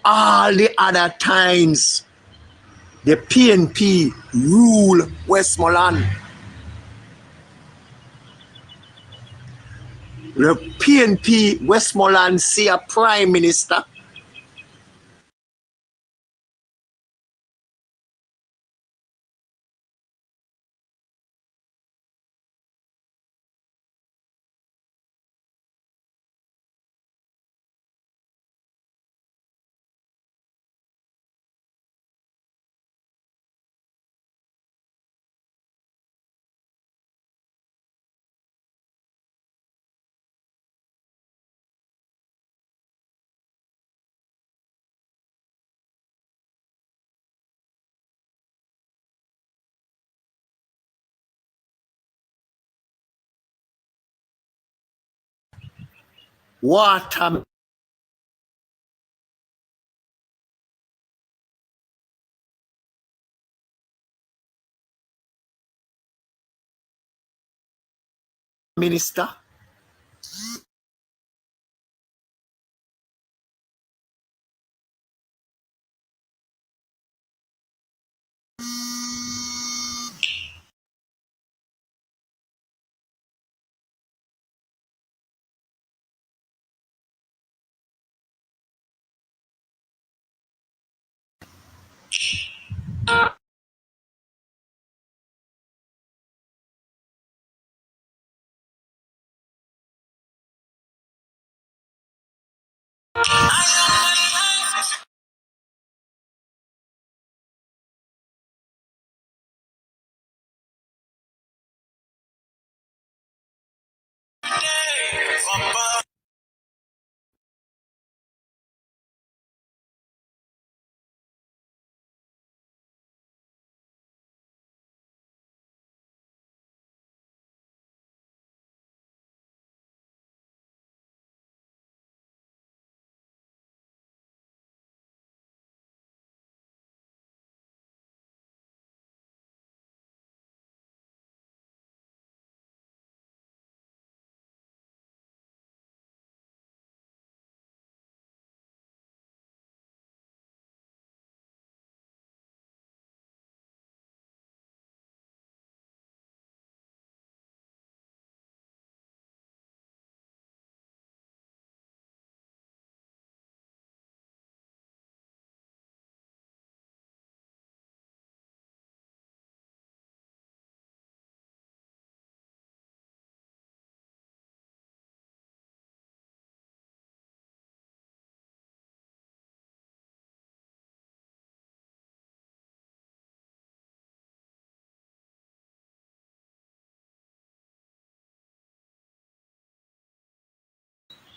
all the other times the PNP rule Westmoreland. The PNP Westmoreland see a prime minister. Water minister.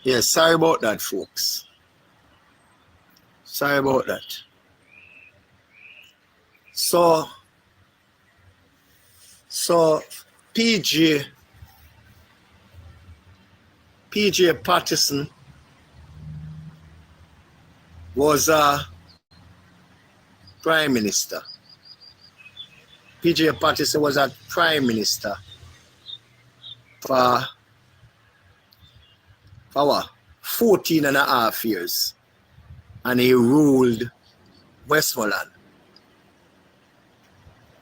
Yes, sorry about that, folks. Sorry about that. So PJ Patterson was a prime minister. PJ Patterson was a prime minister for what? 14 and a half years. And he ruled Westmoreland.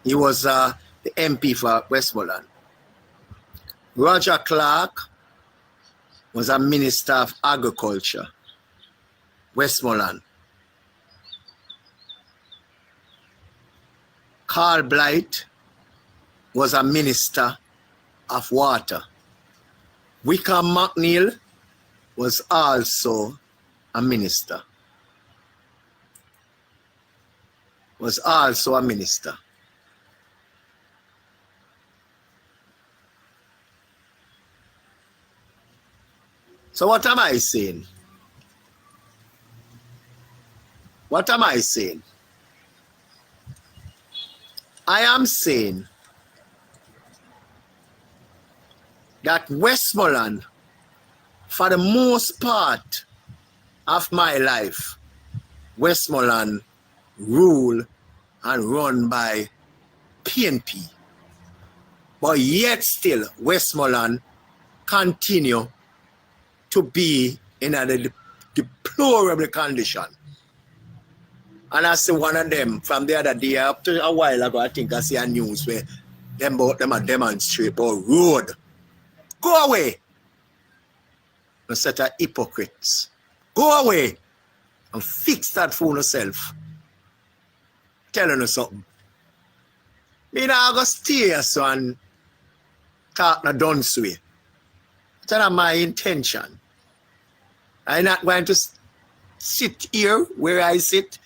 He was the MP for Westmoreland. Roger Clark was a Minister of Agriculture, Westmoreland. Carl Blight was a Minister of Water. Wickham McNeil was also a minister. So what am I saying? I am saying that Westmoreland, for the most part of my life, Westmoreland rule and run by PNP. But yet still, Westmoreland continue to be in a deplorable condition. And I see one of them from the other day, up to a while ago, I think I see a news where them are demonstrate about road. Go away. A set of hypocrites. Go away and fix that for yourself. Telling you something. Me now go stay here so and talk no dunce way. That's not my intention. I'm not going to sit here where I sit.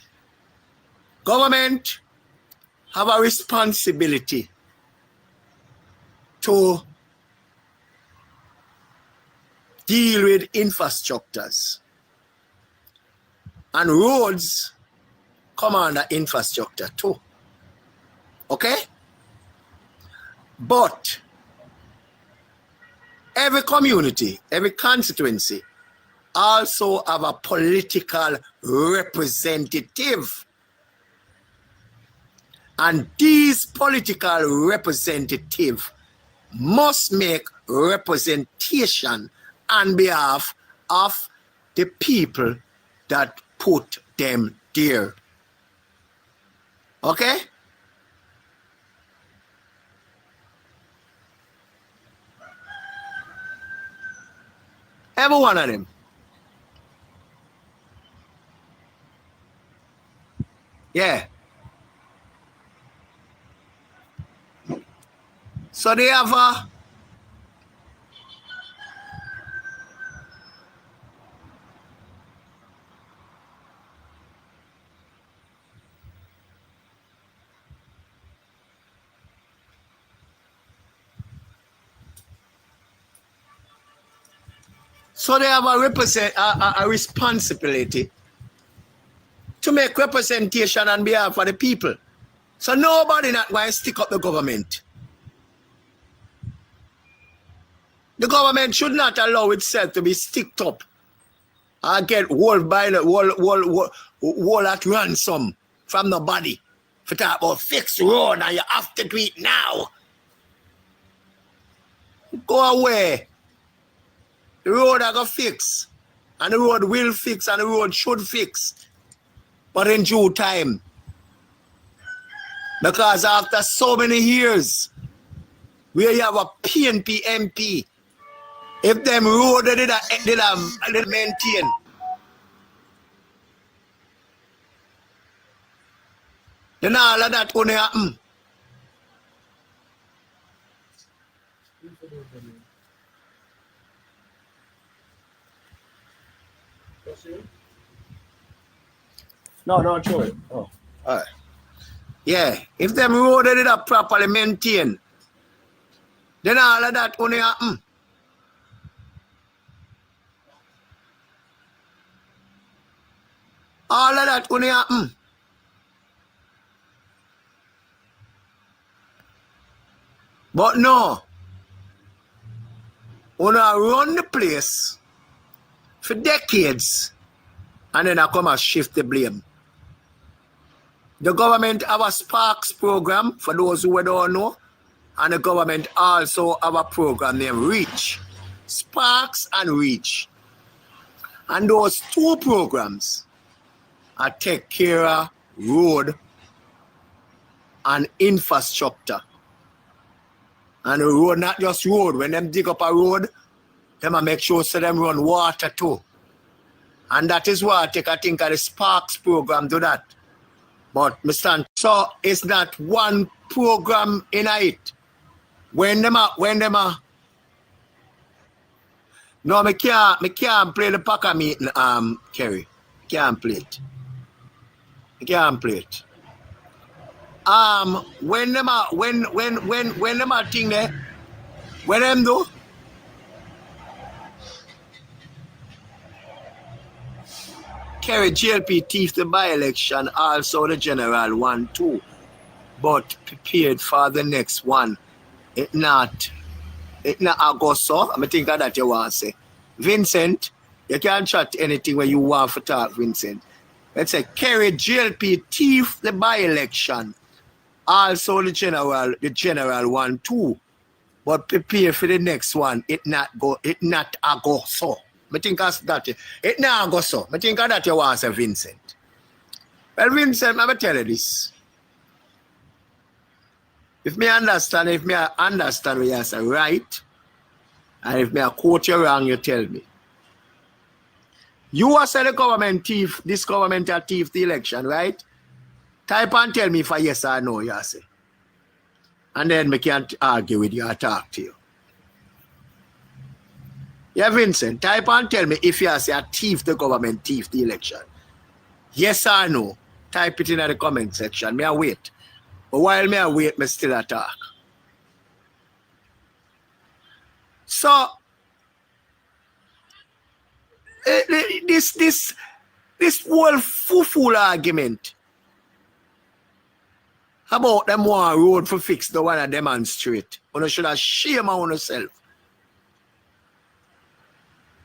Government have a responsibility to deal with infrastructures. And roads come under infrastructure too. Okay? But every community, every constituency also have a political representative. And these political representatives must make representation on behalf of the people that put them there. Okay? Every one of them. Yeah. So they have a responsibility to make representation on behalf of the people. So nobody not going to stick up the government. The government should not allow itself to be sticked up and get whole at ransom from the body. For talk about fixed road and you have to do it now. Go away. The road are going to fix. And the road will fix and the road should fix. But in due time. Because after so many years, where you have a PNP MP, if them road they did maintain. Then all of that only happen. No, don't show it. Oh. All right. Yeah, if them road they did properly maintain, then all of that only happen. All of that only happen. But no, wanna run the place for decades and then I come and shift the blame. The government have a Sparks program for those who don't know, and the government also have a program named Reach. Sparks and Reach. And those two programs are take care of road and infrastructure. And the road, not just road. When them dig up a road, them make sure so them run water too. And that is why I think of the Sparks program do that. But Mr. So it's not one program in it. When them no, me can't play the packer meeting, Kerry. Can't play it. I can't play it. When them a thing there, when them do, Kerry JLP thief the by-election, also the general one too, but prepared for the next one. It not August, so I think that you want to say. Vincent, you can chat anything when you want to talk, Vincent. Let's say Kerry JLP thief the by-election. Also the general one too. But prepare for the next one. It not go so. I think that's that. It not go so. I think that you want to say, Vincent. Well, Vincent, I'm going to tell you this. If me understand what you say right, and if me quote you wrong, you tell me. You are saying the government thief, this government a thief the election, right? Type and tell me if a yes or no, you say. And then me can't argue with you or talk to you. Yeah, Vincent, type and tell me if you say a thief the government thief the election. Yes or no? Type it in the comment section. Me I wait. But while me I wait, me still a talk. So this whole fool argument about them one road for fix the one that demonstrate. You should have shame on yourself.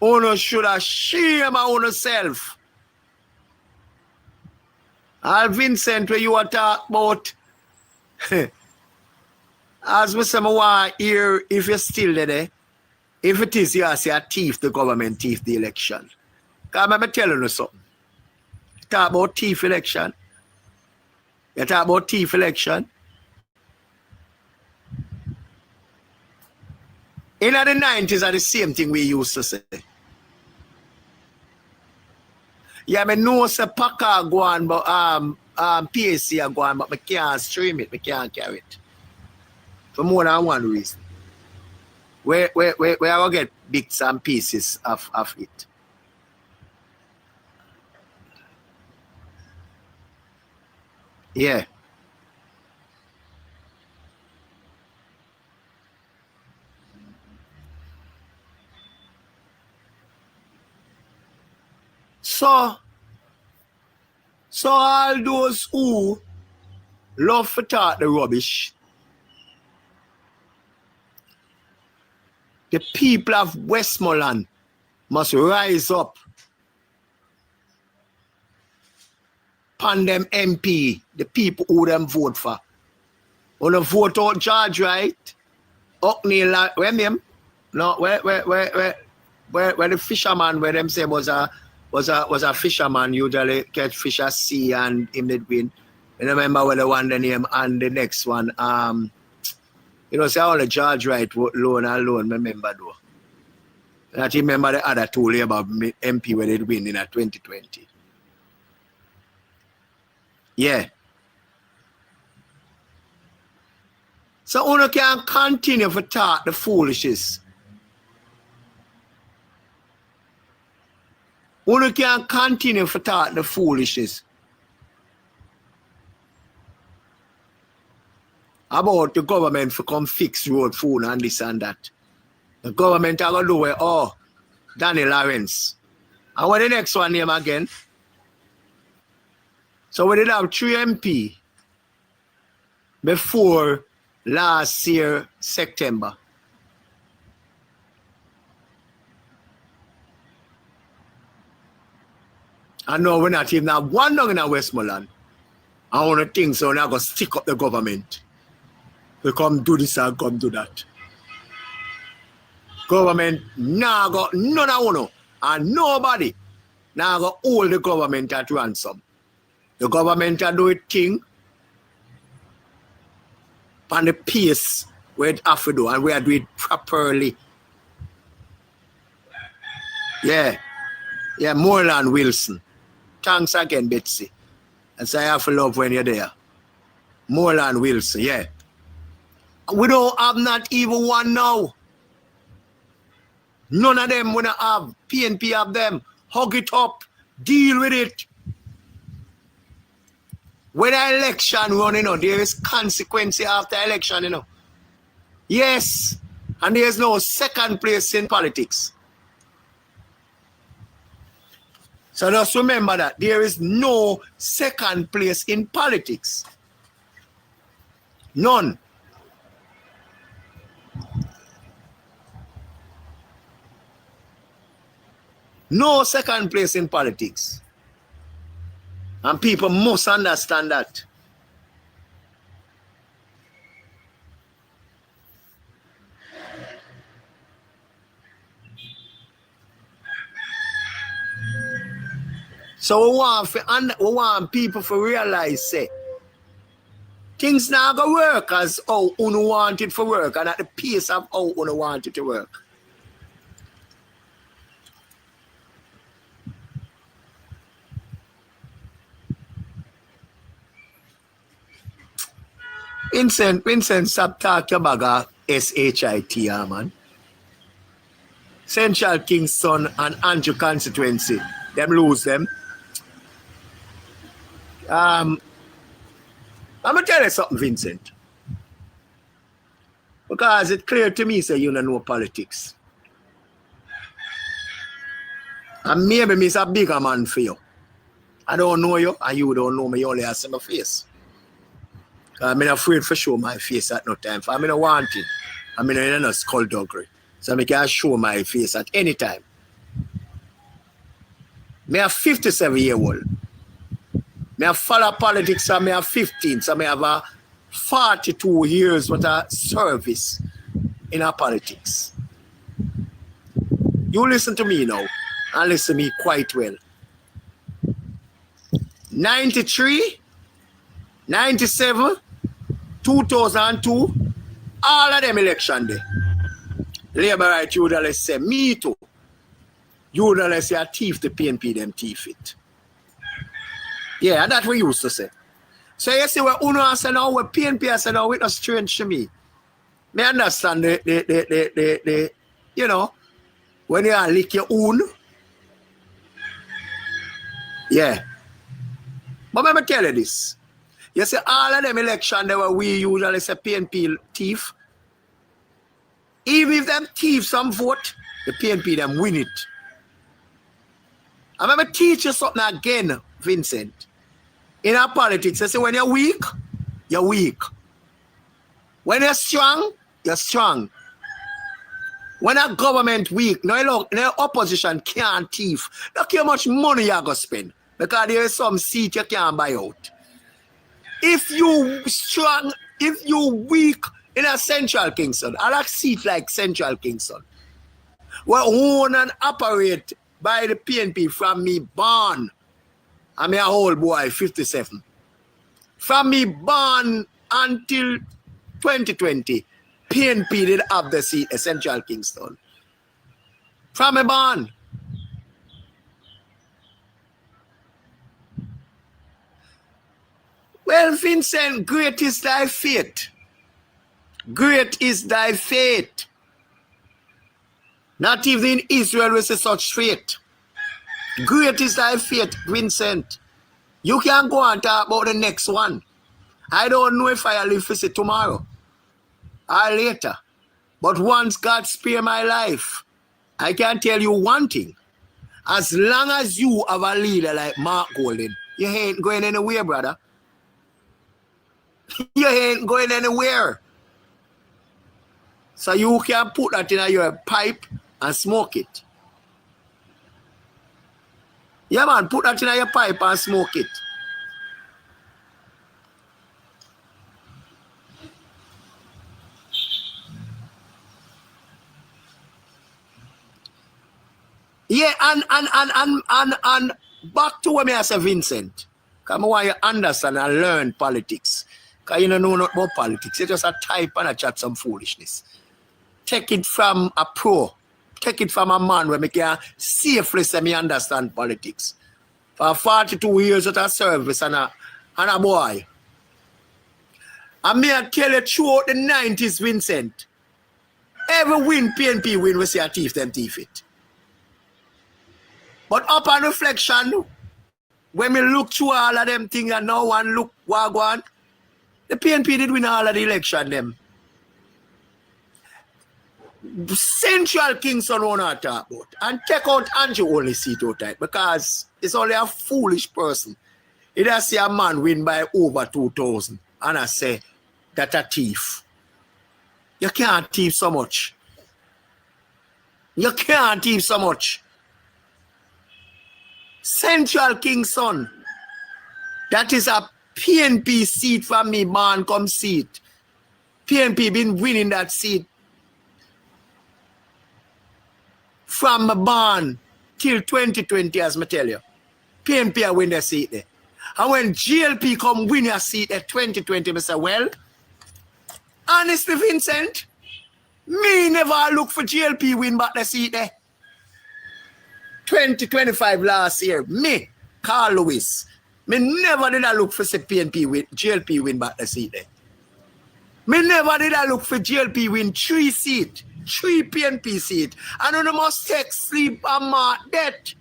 You should have shame on yourself. And Vincent, when you are talking about, as we say, I want to hear if you're still there, if it is you say a thief, the government thief the election. Because I'm telling you something. You talk about thief election. You talk about thief election. In the 90s are the same thing we used to say. Yeah, I know say Packer go on, but PAC are going, but I can't stream it, I can't carry it. For more than one reason. Where I will get bits and pieces of it. Yeah. So all those who love to talk the rubbish, the people of Westmoreland must rise up. Pan them MP, the people who them vote for. Wanna vote out George, right? O'Neill, where name? No, where the fisherman where them say was a fisherman usually catch fish at sea and him did win. You remember where the one the name and the next one say all the George Wright loan alone, remember though. And I remember the other two Labour MP where they win in 2020. Yeah. So you can continue to talk the foolishness. You can continue to talk the foolishness about the government for come fix road phone and this and that. The government are going to do it, Danny Lawrence. And what the next one name again? So we did have 3 MP before last year, September. And now we're not even have one dog in Westmoreland. I want to think so now go stick up the government. We come do this and come do that. Government now got none of one and nobody now got hold the government at ransom. The government are do it thing on the pace where it have to do and we are doing it properly. Yeah. Yeah, Moreland Wilson. Thanks again, Betsy. And so I have to love when you're there. Moreland Wilson, yeah. We don't have not even one now. None of them we don't have. PNP have them. Hug it up. Deal with it. When an election run, there is consequence after election, Yes. And there's no second place in politics. So just remember that there is no second place in politics. None. No second place in politics. And people must understand that. So we want people to realize, say, things now go work as how you want it to work and at the pace of how you want it to work. Vincent, stop talking about SHIT, man. Central Kingston and Andrew constituency, them lose them. I'm going to tell you something, Vincent. Because it's clear to me, say you don't know politics. And maybe me is a bigger man for you. I don't know you, and you don't know me, you only see my face. I'm not afraid for show my face at no time. I'm not wanting. I'm in a skullduggery. So I can show my face at any time. Me a 57-year-old. Me a follow politics and me a 15. So I have a 42 years worth of service in our politics. You listen to me now and listen to me quite well. 93, 97, 2002, all of them election day. Labour right, you would say, me too. You would say, a thief, the PNP, them thief it. Yeah, that's what we used to say. So you see what UNO say now, what PNP say now, it's not strange to me. Me understand the you know, when you lick your own. Yeah. But let me tell you this. You see, all of them election they were we usually say PNP thief. Even if them thief some vote, the PNP them win it. I'm going to teach you something again, Vincent. In our politics, I say when you're weak, you're weak. When you're strong, you're strong. When a government weak, no opposition can't thief. Look how much money you're going to spend. Because there is some seat you can't buy out. If you strong, if you weak in a Central Kingston, I like seat like Central Kingston, were owned and operate by the PNP from me born. I'm a old boy, 57. From me born until 2020, PNP did have the seat at Central Kingston. From me born. Well, Vincent, great is thy fate. Great is thy fate. Not even in Israel was such fate. Great is thy fate, Vincent. You can go and talk about the next one. I don't know if I'll live to see tomorrow or later. But once God spare my life, I can tell you one thing. As long as you have a leader like Mark Golden, you ain't going anywhere, brother. You ain't going anywhere. So you can put that in your pipe and smoke it. Yeah, man, put that in your pipe and smoke it. Yeah, and back to what I say, Vincent. Because I want you to understand and learn politics. Because you don't know nothing about politics. You just a type and a chat some foolishness. Take it from a pro. Take it from a man where I can safely say me understand politics. For 42 years of service and a boy. And me I tell you throughout the 90s, Vincent. Every win PNP win, we see a thief, them thief it. But upon reflection, when we look through all of them things and no one look wagwan, the PNP did win all of the election them. Central Kingston won't talk about. And take out Andrew only seat out type because it's only a foolish person. It has see a man win by over 2,000 and I say that a thief. You can't thief so much. You can't thief so much. Central Kingston, that is a PNP seat from me, man, come seat. PNP been winning that seat from my barn till 2020, as I tell you. PNP win the seat there. And when GLP come win your seat at 2020, I say, well, honestly, Vincent, me never look for GLP win back the seat there. 2025 last year, me, Carl Lewis, me never did I look for PNP win, GLP win back the seat there. Me never did I look for GLP win 3 seat, 3 PNP seat. And you must take sleep and mark that.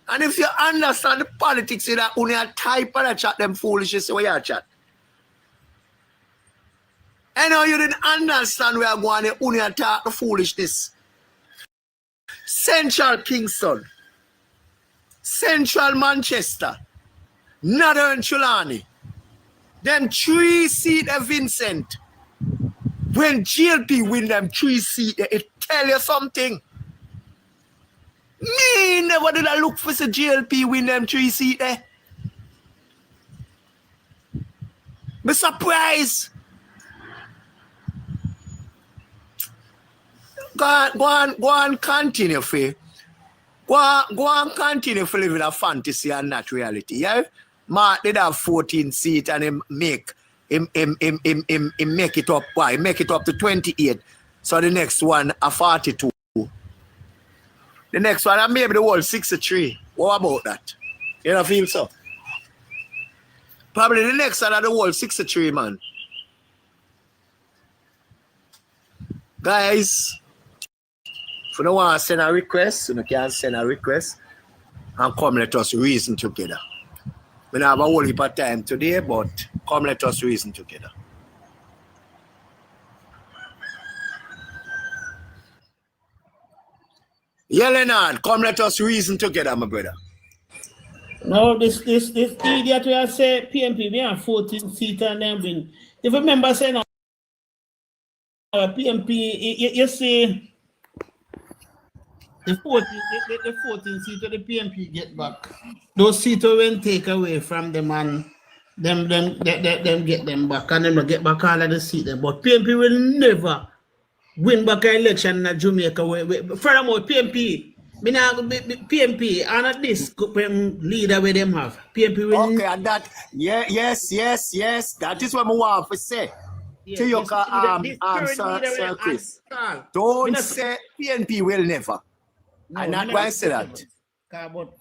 And if you understand the politics of that, only a type of chat them foolishness where you chat. And now you didn't understand where I'm going, only talk the foolishness. Central Kingston, Central Manchester, Northern Trelawney, them 3 seat of Vincent. When GLP win them 3 seat, it tell you something. Me never did I look for the GLP win them 3 seat there. Me surprised. Go on, continue for. Go on, continue for living a fantasy and not reality. Yeah? Mark did have 14 seats and him make it up. Why? Make it up to 28. So the next one a 42. The next one, and maybe the whole 63. What about that? You don't feel so? Probably the next one, the whole 63, man. Guys, if you don't want to send a request, you can send a request and come let us reason together. We don't have a whole heap of time today, but come let us reason together. Yeah, Leonard, come let us reason together, my brother. No, this idiot will say PNP, we have 14 seats and then win. If you remember saying PNP, you see the 14 seats of the PNP get back. Those seats will take away from them and them get them back and them get back all of the seats. But PNP will never win back an election in Jamaica. Furthermore, PNP and at this leader where them have. PNP will okay, and that yes. That is what I want to say. To your Sir Chris. Don't say PNP will never. No, I'm not going to say that. But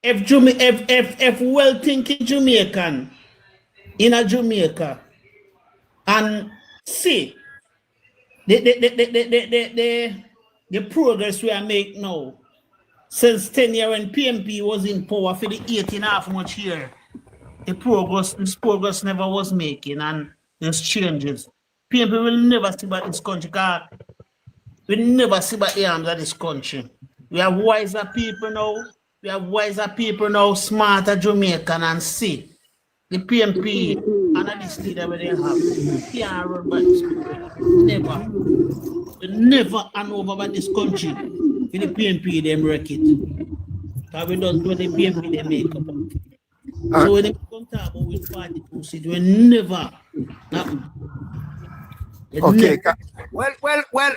if well-thinking Jamaican in a Jamaica and see the progress we are making now since 10 years when PNP was in power for the 8.5 much year, this progress never was making and there's changes. PNP will never see about this country because we never see about the arms of this country. We have wiser people now. Smarter Jamaican and see the PNP and this leader where they have. Can't run by this people. Never hand over by this country. For the PNP, them wreck it. Because we don't do the PNP, they make up. So when they come talk about with 42 seats, we never happen. Okay. Well,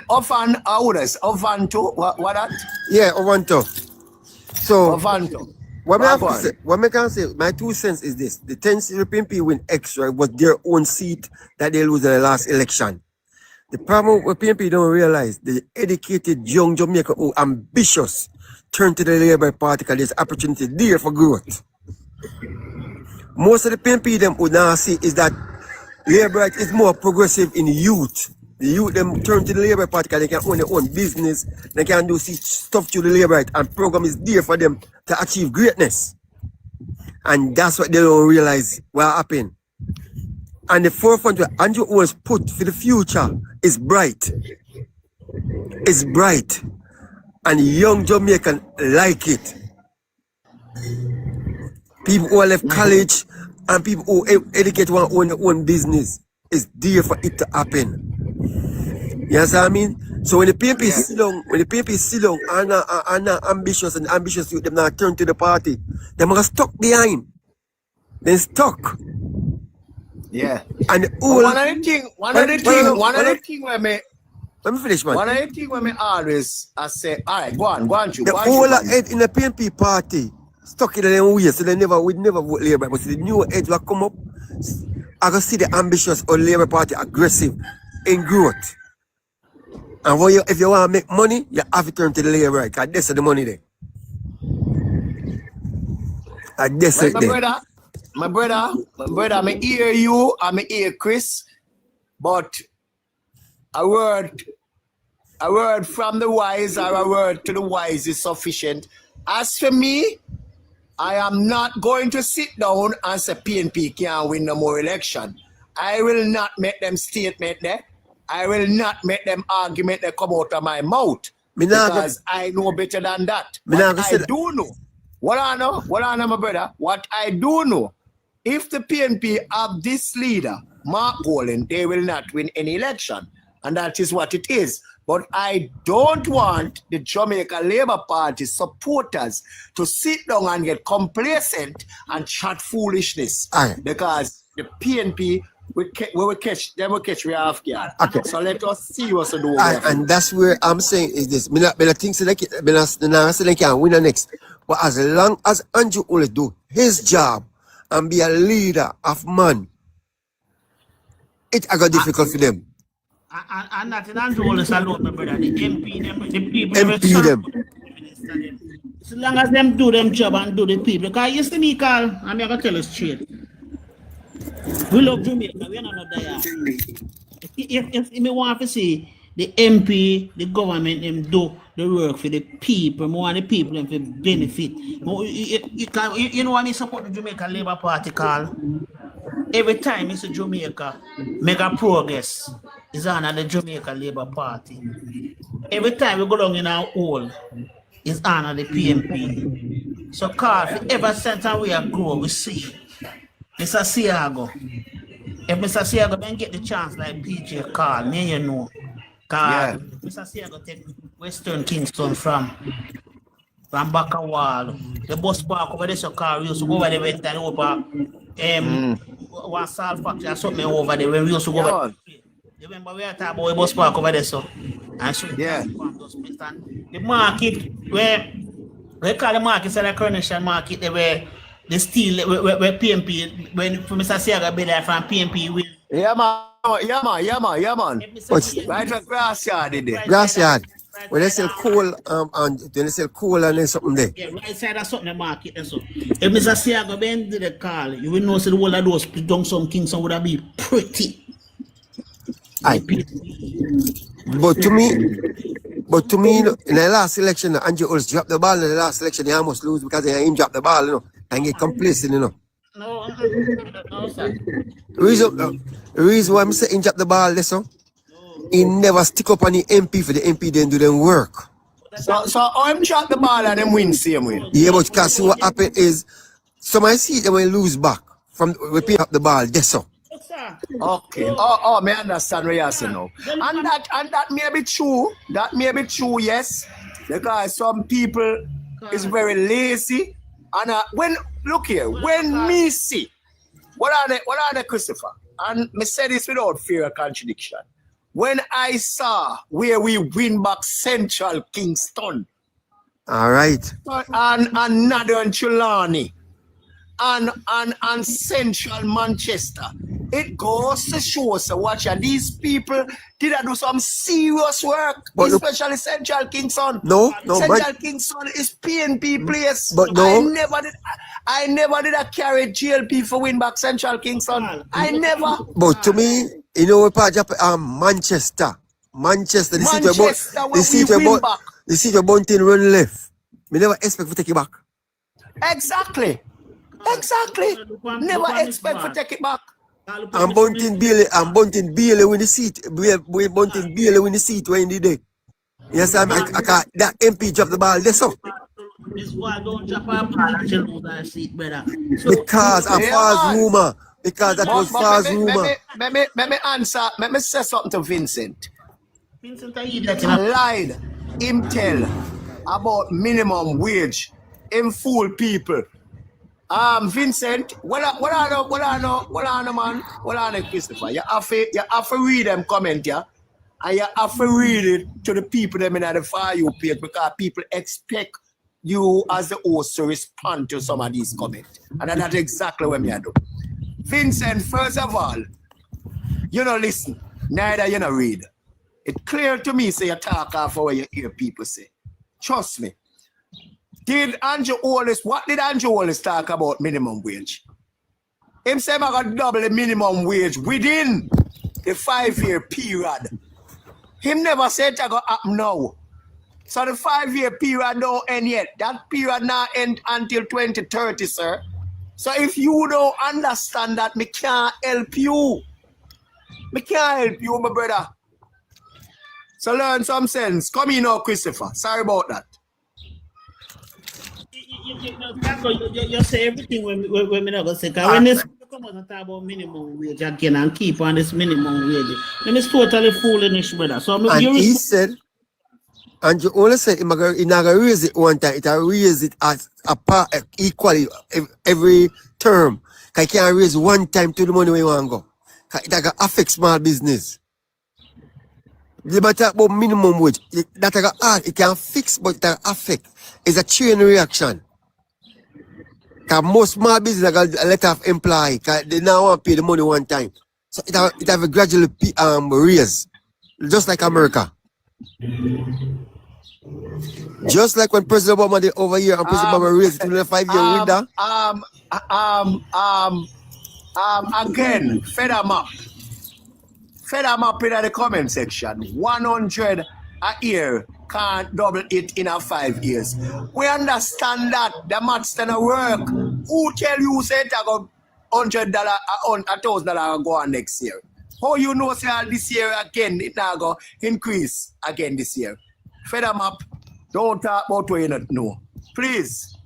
Ovan orders. Ovanto, what that? Yeah, Ovanto. So, Ovanto. What I can say, my 2 cents is this. The 10 seat PNP win extra was their own seat that they lose in the last election. The problem with PNP don't realize the educated young Jamaican who ambitious turn to the Labour Party because there's opportunity there for growth. Most of the PNP them would now see is that Labour is more progressive in youth. The youth them turn to the Labour Party because they can own their own business, they can do stuff to the Labour and program is there for them to achieve greatness. And that's what they don't realize what happened. And the forefront where Andrew was put for the future is bright. It's bright. And young Jamaican like it. People who left college and people who educate one own their own business is there for it to happen. You understand what I mean? So when the PNP sit down, and ambitious youth, them not turn to the party, them are stuck behind. They're stuck. Yeah. And one of the thing where me let me finish, man. One of the thing where me always I say, all right, go on, the whole head in the PNP party stuck in them ways, so we never vote Labour. But the new edge will come up. I can see the ambitious or Labour Party aggressive in growth. And when if you want to make money, you have to turn to the Labour, right? Because that's the money there. And that's it there. My brother, I hear you, I hear Chris, but a word from the wise or a word to the wise is sufficient. As for me, I am not going to sit down and say PNP can't win no more election. I will not make them statement there. I will not make them argument that come out of my mouth. Because I know better than that. What I do know, what I know, my brother, what I do know, if the PNP have this leader, Mark Golan, they will not win any election. And that is what it is. But I don't want the Jamaica Labour Party supporters to sit down and get complacent and chat foolishness. Because the PNP will catch we half guard. Okay. So let us see what's the do. And that's where I'm saying is this. I think so they can win the next. But as long as Andrew always do his job and be a leader of man, it's difficult for them. And not in Andrew always alone, my brother. The MP them, the people them. So long as them do them job and do the people. Because you see me, Carl, I'm going to tell you straight. We love Jamaica, we are not there. If me want to see the MP, the government, them do the work for the people, more want the people them to benefit. You know what I support the Jamaica Labour Party, Carl? Every time it's a Jamaica make a progress, is under the Jamaica Labour Party. Every time we go down in our hole, is under the PNP. So, Carl, ever since we are grow, we see Mr. Siago. If Mr. Siago then get the chance like PJ Carl, me you know. Carl, Mr. Siago take Western Kingston from Bakawal. The bus park over there, so Carl used to go over there and over one salt factory or something over there when we used to go over there. You remember we are talking about a bus park over there, so and so the market where we call the market the Coronation Market, they were the steel where PNP when Mr. Siaga be there from PNP win. Yeah man. Right at Grassyard in there. Grassyard. When they sell coal and then they sell coal and then something there. Yeah, right side of something the market and so. If Mr. Siaga bend the call, you will know so the whole of those down some Kingston would have been pretty. But to me, in the last election, Andrew Olds dropped the ball in the last election. He almost lose because he ain't dropped the ball, you know, and get complacent, you know. No, sir. The reason why I'm saying he dropped the ball, listen, he never stick up on the MP for the MP then do them work. So I'm drop the ball and them win same way. Yeah, but because see what happened is, some I see them when lose back from we pick up the ball, that's so. Okay. Oh, me understand what you're saying now. And that may be true. That may be true, yes. Because some people is very lazy. And when look here, when me see what are they, Christopher? And me say this without fear of contradiction. When I saw where we win back Central Kingston. All right. And Northern Trelawney. And Central Manchester. It goes to show, so watch, and these people did do some serious work, but especially Central Kingston. No, Central Kingston is PNP place. But no, I never did a carry GLP for win back Central Kingston. I never. But to me, you know what part Manchester, the city of Bunting run left. We never expect to take it back. Exactly. Never expect to take it back. And Bunting Bailey win the seat. We Bunting Bailey win the seat when he did. Yes, I that MP dropped the ball. That's all. This boy don't drop a seat, brother. Because a false rumor. Because that was false rumor. Let me answer. Let me say something to Vincent. Vincent, I eat that. Lied. Him tell about minimum wage. Him fool people. Vincent, what are man? What are Christopher? You have to read them comment, yeah? And you have to read it to the people them in the fire you page because people expect you as the host to respond to some of these comments. And that's exactly what me I do. Vincent, first of all, you know listen, neither you know read. It's clear to me say you talk off what you hear people say. Trust me. What did Andrew Wallace talk about minimum wage? Him say I got double the minimum wage within the 5-year period. Him never said it going to happen now. So the 5-year period don't end yet. That period now end until 2030, sir. So if you don't understand that, me can't help you. Me can't help you, my brother. So learn some sense. Come in now, Christopher. Sorry about that. You say everything when we not gonna say. Cause when this come out and talk about minimum wage again and keep on this minimum wage, then it's totally foolish, brother. So And he said, and you only said he's not gonna raise it one time. It will raise it as a part equally every term. Cause you can't raise one time to the money where you want to go. Cause it will affect small business. You might talk about minimum wage. That will hard. It can fix, but it will affect. It's a chain reaction. Cause most small business got a let off employee. Cause they now want to pay the money one time. So it have a gradually raise. Just like America. Just like when President Obama did over here and President Obama raised it in the 5-year window. Again, fed them up. Fed them up in the comment section. 100 a year can't double it in a 5 years. We understand that the maths don't work. Who tell you say it got $100, $1,000 go on next year? How you know say this year again it now go increase again this year? Fed them up. Don't talk about what you not know. Please.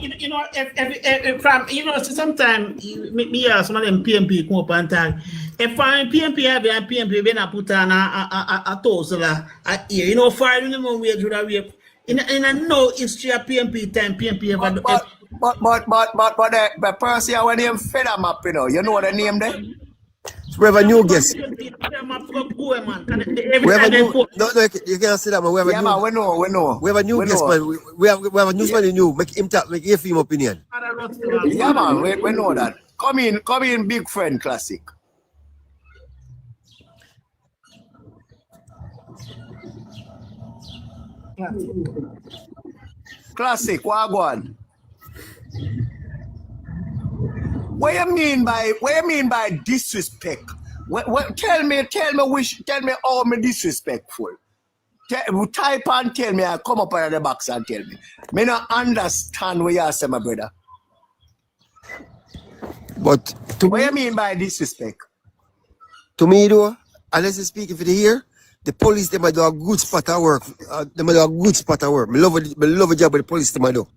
You know, if from you know, sometimes me some of them PNP come up and talk. If I'm PNP have and PNP been put on a $1,000 a year, you know, for minimum wage would have in a no history of PNP time PNP ever. But Percy, when you fed them up, you know the name there? We have a new guest. We have a new, no, you can't say that, man. We have a new, man, we know. We have a new guest, man. We have a new man new. Make him talk, make him opinion. Yeah, man, we know that. Come in, big friend, classic. Classic, Wagwan. What you mean by disrespect? Tell me how me disrespectful. Type and tell me. I come up out of the box and tell me. Me not understand what you say, my brother. But what you mean by disrespect? To me, though, unless you speak if you hear, the police they might do a good spot of work. They might do a good spot of work. Me love a job with the police they might do.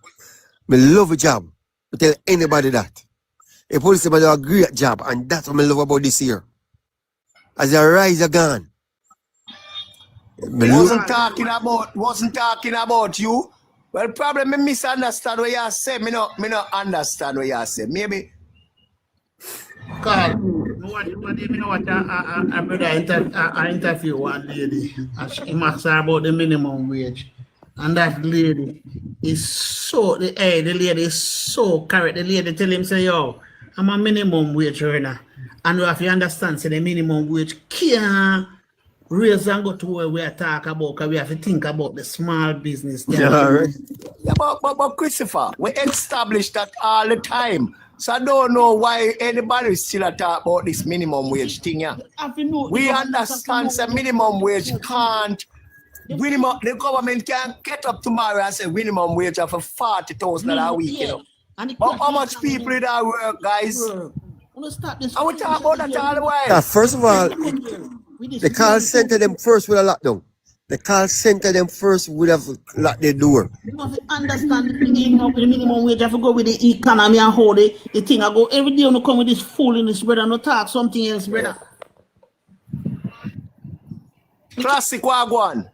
Me love a job. I tell anybody that. The police do a great job, and that's what I love about this year. As a rise again. Wasn't talking about you. Well, probably me misunderstand what you say. Me not understand what you say. Maybe. God, I interview one lady. She asked her about the minimum wage. And that lady is so, the lady is so correct. The lady tell him, say, yo, I'm a minimum wage earner. And you have to understand, say the minimum wage can't raise and go to where we are talking about, because we have to think about the small business. Yeah, right. Yeah, but Christopher, we establish that all the time. So I don't know why anybody still talk about this minimum wage thing. Yeah. We understand that minimum wage can't. The government can't get up tomorrow and say minimum wage of $40,000 a week. You know. But how much people did that work, guys? I will talk about that all the way. Yeah, first of all, the call center them first with a lockdown. The call center them first would have locked the door. You must understand the minimum wage. I have to go with the economy and how the thing. I go every day when I come with this foolishness, brother. No talk something else, brother. Classic Wagwan.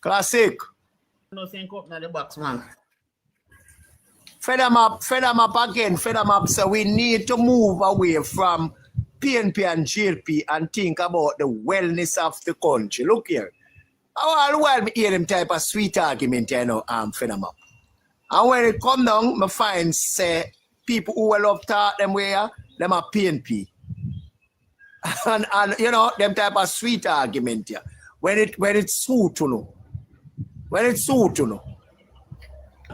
Classic. No think up in the box, man. Fed them up again. So we need to move away from PNP and GLP and think about the wellness of the country. Look here. All the while, me hear them type of sweet argument, you know, Phenom. And when it come down, I find, say, people who will love talk them way, them are PNP. and, you know, them type of sweet argument, yeah. When it's suit to know. When it's suit to know.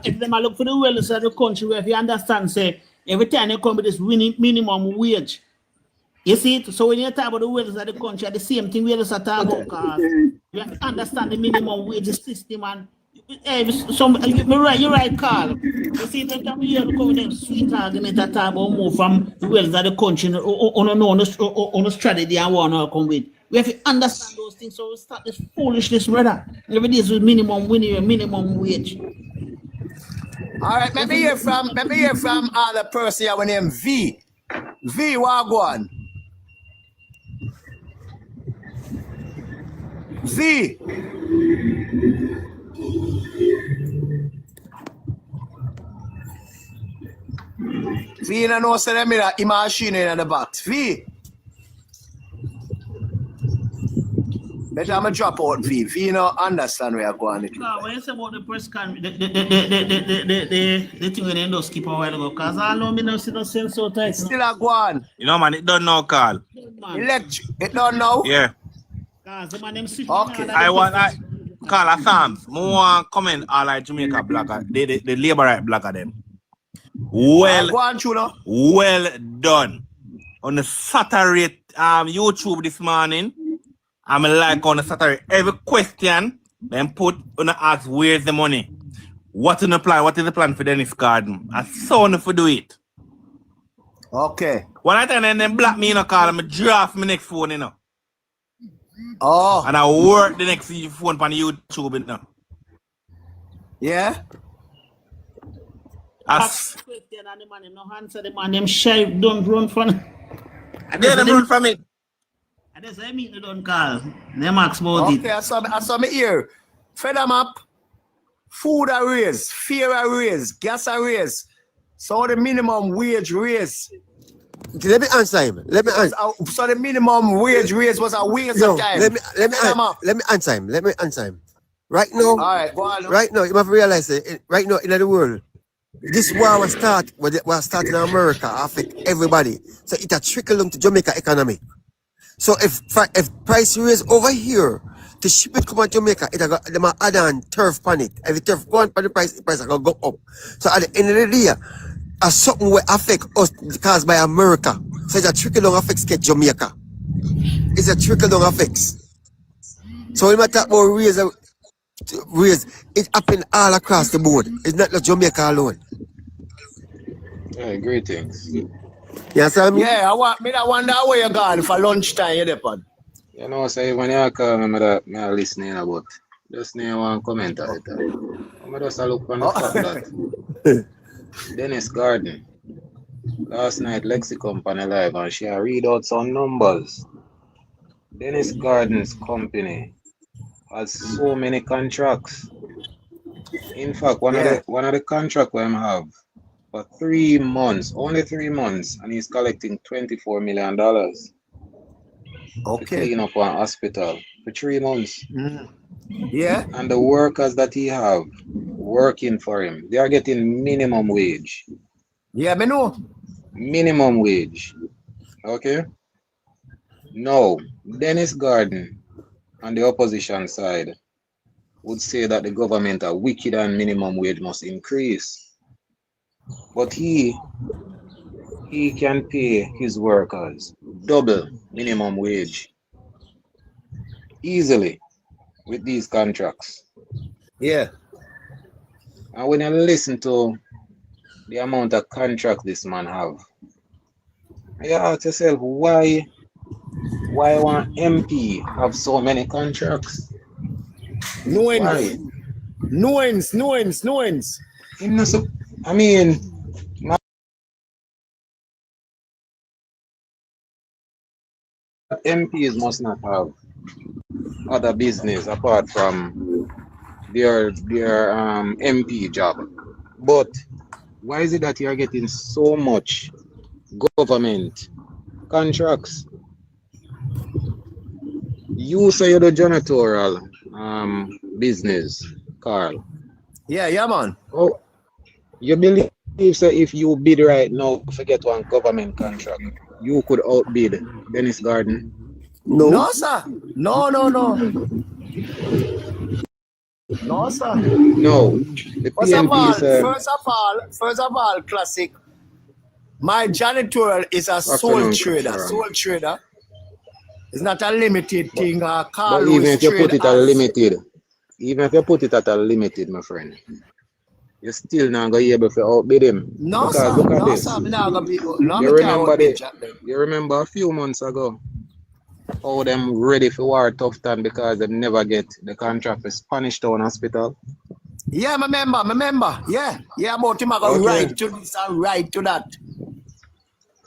If them look for the wellness of the country, where if you understand, say, every time you come with this minimum wage, you see it? So when you talk about the wellness of the country, the same thing we just talk about, because you have to understand the minimum wage system. And you're right, Carl. You see, them time you come with them sweet argument that talk about more from the wellness of the country on a strategy I want to come with. We have to understand those things, so we start this foolishness, brother. Every day is with minimum wage. All right, let me hear from other person here named V. V, what go on? V. V, you know, say them in a machine in the box. V. Better I'm a drop out, V. V, you know, understand where you're going. No, when you say about the press con, the thing when they just skip a while ago, because I know me no see no sense so tight. Still a go on. You know, man, it don't know, Carl. Electric, it don't know? Yeah. Because the man them switch. Okay. Carl, I Sam, more comment all like Jamaica blogger, the labor right blogger them. Well, go on, Chuno. well done. On the Saturday YouTube this morning, I'm like on the Saturday, every question, then put on the ask, where's the money? What's in the plan? What is the plan for Dennis Garden? I saw them for do it. Okay. When I tell them, then block me, you know, Carl, I'm draft my next phone, you know. Oh. And I work the next phone on YouTube, you know. Yeah? Ask question and the man them no answer, the man them shy, don't run from it. Yeah, them run from it. And that's why I mean they don't call. Them ask about it. Okay, I saw me here. Fed them up. Food are raised, fear are raised, gas are raised. So the minimum wage raise. Let me answer him. So the minimum wage raise was a waste of time. Let me answer him. Let me answer him. Right now, all right, go on. Right now, you must realize that right now in the world, this war was started in America, affect everybody. So it a trickle down to Jamaica economy. So if price raise over here, to ship it come to Jamaica, it got them add on turf on it. If the turf go on the price is gonna go up. So at the end of the day, something will affect us caused by America. So it's a trickle down effects get Jamaica. It's a trickle down effects. So when we talk about raise, it happen all across the board. It's not just Jamaica alone. Yeah, great things. Yeah, so I wonder where you're going for lunchtime, you depend. You know, say when you call me, I listening about. Just name one comment at it. I just look on the fact that Dennis Garden last night Lexi Company live and she read out some numbers. Dennis Garden's company has so many contracts. In fact, one of the contracts we have for 3 months, only 3 months, and he's collecting $24 million. Okay. To clean up one hospital for 3 months. Yeah. And the workers that he have working for him, they are getting minimum wage. Yeah, me know. Minimum wage. Okay. Now, Dennis Garden on the opposition side would say that the government are wicked and minimum wage must increase. But he can pay his workers double minimum wage easily with these contracts. Yeah. And when you listen to the amount of contract this man have, you ask yourself why one MP have so many contracts? Nuance. I mean, MPs must not have other business apart from their MP job. But why is it that you are getting so much government contracts? You say you're the janitorial business, Carl. Yeah, man. Oh, you believe so if you bid right now to get one government contract, you could outbid Dennis Garden? No, sir. No. No, sir. No. The PNP is First of all, classic. My janitorial is a afternoon, sole trader. It's not a limited thing. But even if you put it at a limited, my friend, you're still not going to be able to outbid him. No, because sir. look at No, this. sir. You remember a few months ago how them ready for war tough time because they never get the contract for Spanish Town Hospital? Yeah, I remember. Yeah, about him. I got right to this and right to that.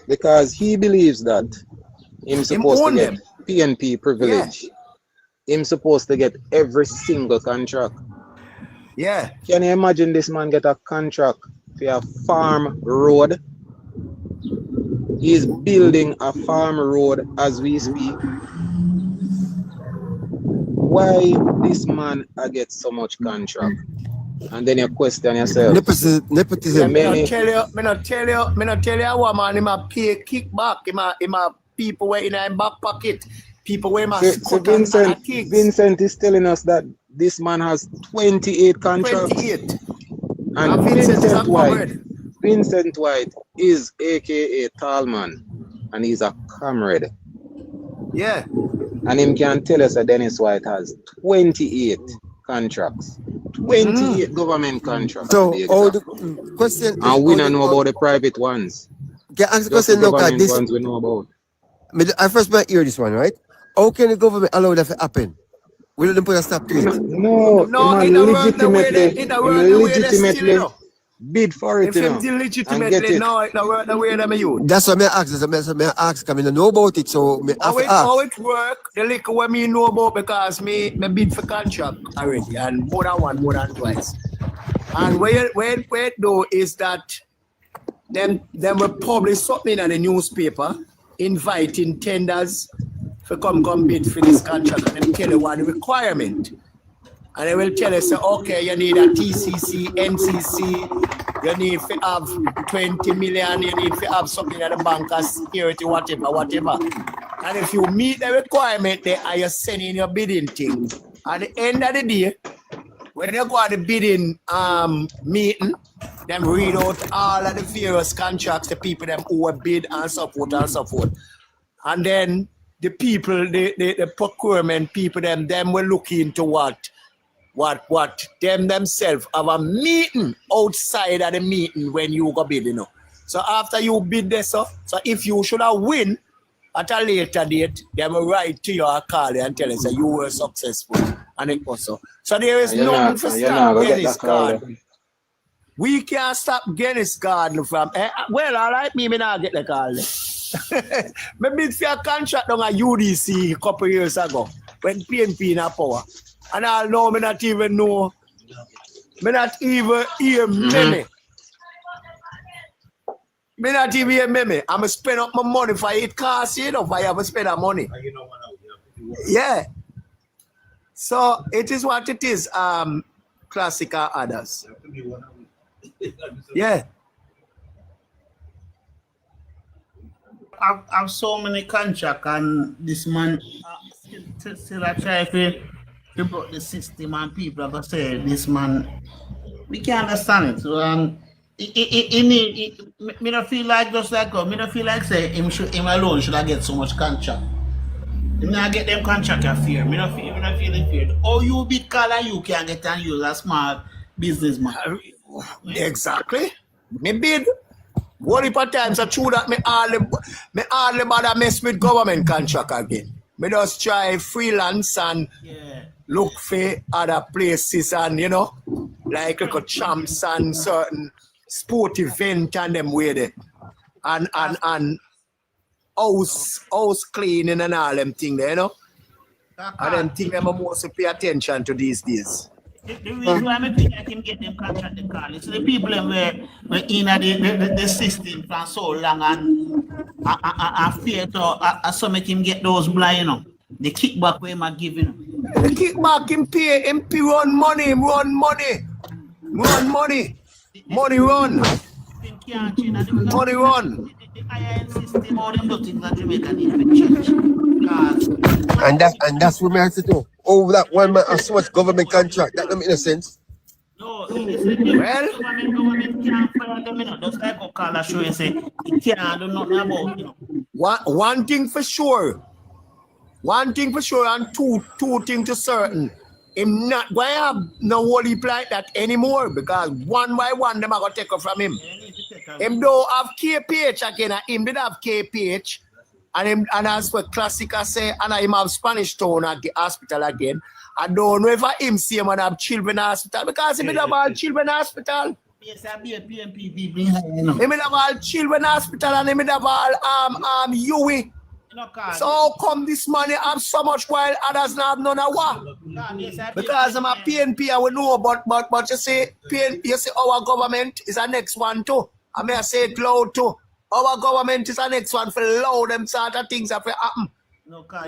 Because he believes that him supposed to get PNP privilege. Yeah. Him supposed to get every single contract. Yeah. Can you imagine this man get a contract for a farm road? He's building a farm road as we speak. Why this man get so much contract? And then you question yourself. Nepotism. Me not tell you what man, him a pay kickback, him a people where in a back pocket, people where must cut Vincent is telling us that this man has 28 contracts. 28. And Vincent White is aka Tallman, and he's a comrade. Yeah. And him can tell us that Dennis White has 28 contracts. 28 government contracts. So all the question and we don't know about the private ones. Can I ask the question look at this ones we know about. I first might hear this one, right? How can the government allow that to happen? Will them put a stop to it? No, legitimately bid for it. Legitimately, no, it's not work the way them use. That's what I ask. That's what I ask. I mean, I know about it, so I have to ask. How it work, the liquor what me know about because me bid for contract already and more than twice. And where it though is that them will publish something in the newspaper inviting tenders for come bid for this contract and them tell you what the requirement. And they will tell us, okay, you need a TCC, NCC, you need to have 20 million, you need to have something at the bank as security, whatever. And if you meet the requirement there and you're sending your bidding thing, at the end of the day, when you go to the bidding meeting, them read out all of the various contracts, the people them who were bid and so forth. And then the people, the procurement people, them will look into what them themselves have a meeting outside of the meeting when you go bid, So after you bid this, so if you should have win at a later date, they will write to you or call you and tell you that you were successful. And it was so. So there is nothing for stop Dennis Garden. We can't stop Dennis Garden from well, all right, me not get the call. Maybe it's a contract on a UDC a couple years ago when PNP in power. And I know me not even know. Me not even hear meme. Me not even hear meme. I'm spend up my money for it costs, if I have to spend that money. Yeah. So it is what it is, classic or others. Yeah. I've so many contracts and this man still I try to brought the system and people are going to say this man, we can't understand it. So me don't feel like just like me don't feel like say him alone should I get so much contract. Him not get them contract of fear. Me don't feel fear. Oh, you big color you can get and use a small businessman. Exactly. Me bid. What if at times I true that me hardly bother mess with government contract again. Me just try freelance and look for other places and like a champs and certain sport event and them way there. And house cleaning and all them thing there, And them thing them mostly pay attention to these days. The reason why I think I can get them contract the call is the people them were in the system for so long and fear to so make him get those blind, the kickback where him are giving. The kickback him pay, MP run money. Money run. Money run. I insist about them do things that Jamaica need to change. And that's what I say too. Oh, that one man has so much government contract. That don't make no sense. No, government can't fire them, just like Okala show you say, he can't do nothing about, One thing for sure, and two things to certain. Him not going to have no whole heap like that anymore because one by one them are going to take off from him. Him don't have KPH again, and him did have KPH, and as for Classic I say, and him have Spanish Town at the hospital again. I don't know if him see him and have children hospital because he did have all children hospital. Yes, I be a PNP people. He did have all children hospital and he did have all UE. So how come this money have so much while others not have none of what? Because I'm a PNP, I will know, but you see, our government is the next one too. I may say it loud too. Our government is the next one for loud them sort of things that will happen.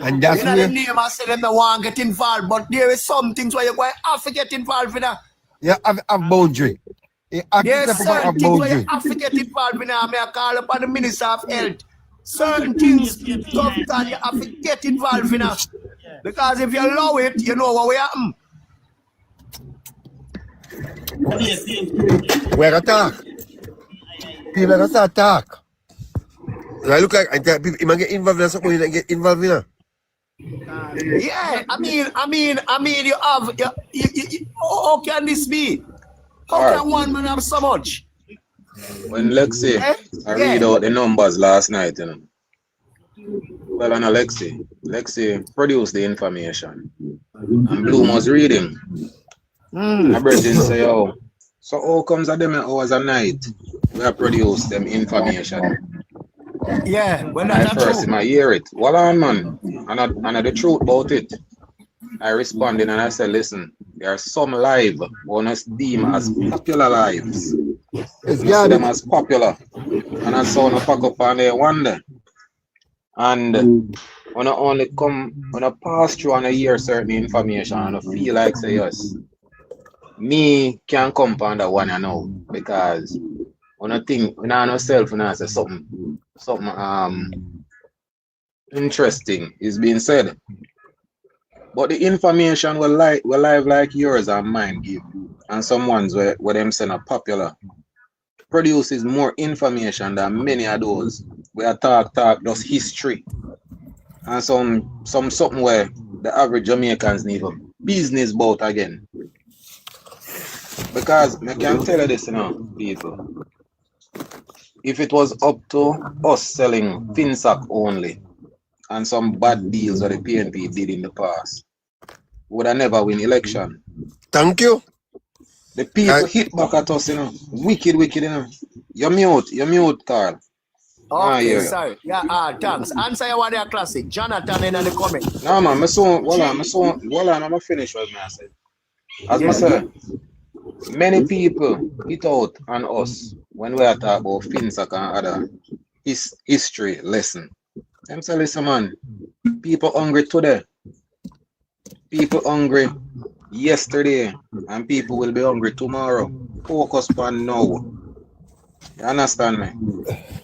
And that's where the name I say them don't want to get involved, but there is some things where you're going to have to get involved in that. Yeah, have boundary. There's certain things where you have to get involved in that. I may call upon the Minister of Health. Certain things, sometimes you have to get involved in that. Because if you allow it, you know what will happen. We're going to talk. People are going to start talk. I look like people might get involved in something you get involved in. Yeah, I mean, you have. How can this be? How can one man have so much? When Lexi, I read out the numbers last night, Well, and Lexi produced the information, and Bloom was reading. My brother say, "Oh, so how comes that them hours a night we have produced them information?" Yeah, when I first time I hear it. Well on man, and the truth about it. I responded and I said, listen, there are some live one is deemed as popular lives. It's them as popular. And I saw them pack up on there one day. And when I only come, when I pass through and I hear certain information and I feel like say yes, me can't come on that one I know because when I think when I know self and I say something interesting is being said. But the information will live like yours and mine give. And someone's where them saying are popular produces more information than many of those where talk just history. And something where the average Jamaicans need a business about again. Because I can tell you this people. If it was up to us selling FinSac only and some bad deals that the PNP did in the past, would I never win election. Thank you. The people hit back at us, Wicked, You're mute, Carl. Okay, sorry. Yeah, thanks. Answer your one classic. Jonathan in the comment. No man, I'm finished with me, I said. As I said, many people hit out on us when we are talking about FinSac and other history lesson. Them say, listen man, people hungry today. People hungry yesterday and people will be hungry tomorrow. Focus on now. You understand me?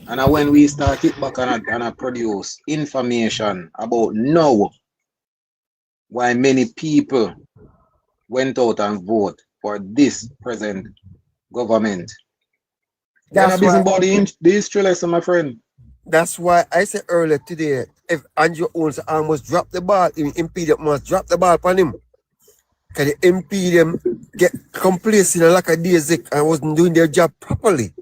And when we start it back and I produce information about now, why many people went out and vote for this present government. That's about the history lesson, my friend. That's why I said earlier today, if Andrew Owens almost dropped the ball, MP them must drop the ball upon him. Because the MP them get complacent in a lack of days and wasn't doing their job properly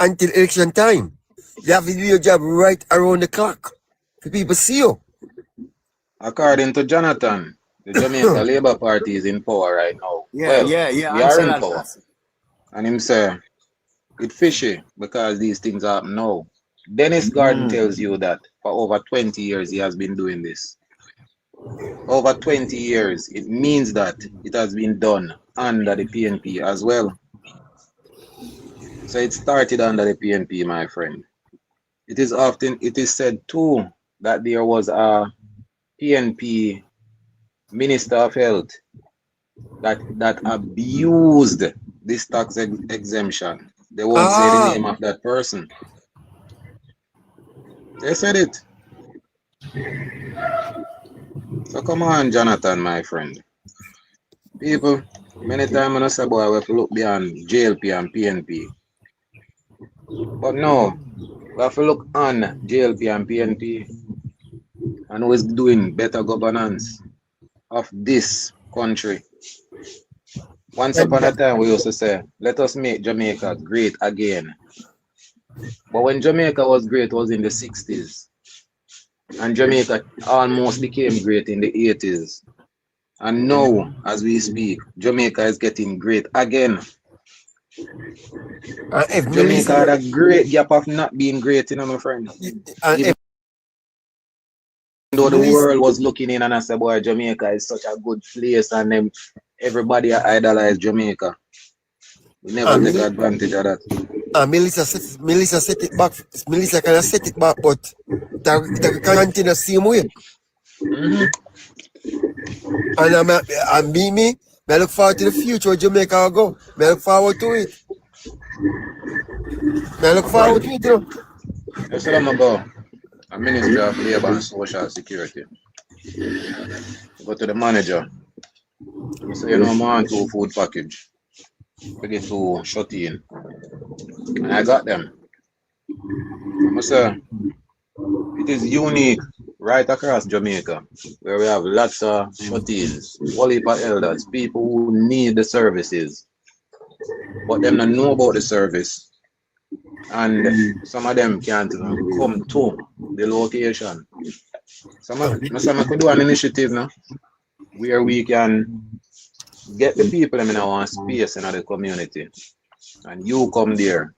until election time. They have to do your job right around the clock. For people see you. According to Jonathan, the Jamaica Labour Party is in power right now. Yeah. We are in power. And him say, it's fishy because these things happen now. Dennis Garden tells you that for over 20 years he has been doing this. Over 20 years, it means that it has been done under the PNP as well. So it started under the PNP, my friend. It is said too that there was a PNP Minister of Health that abused this tax exemption. They won't say the name of that person. They said it. So come on, Jonathan, my friend. People, many times I say, boy, we have to look beyond JLP and PNP. But no, we have to look on JLP and PNP and who is doing better governance of this country. Once upon a time, we used to say, let us make Jamaica great again. But when Jamaica was great, it was in the 60s. And Jamaica almost became great in the 80s. And now, as we speak, Jamaica is getting great again. Jamaica had a great gap of not being great, you know, my friend. Even though the world was looking in and I said, boy, Jamaica is such a good place and then everybody idolized Jamaica. We never take advantage of that. Melissa set it back. Melissa kind of set it back, but it continue the same way. And me, I look forward to the future where Jamaica will go. I look forward to it. I look forward to it, you know. That's what I'm about. A Ministry of Labour and Social Security. Go to the manager. I say, you know, I want 2 food package. I get 2 shut in. And I got them. I say, it is unique right across Jamaica, where we have lots of shut-ins, whole heap of elders, people who need the services, but them don't know about the service. And some of them can't even come to the location. I could do an initiative now where we can get the people in our space in the community. And you come there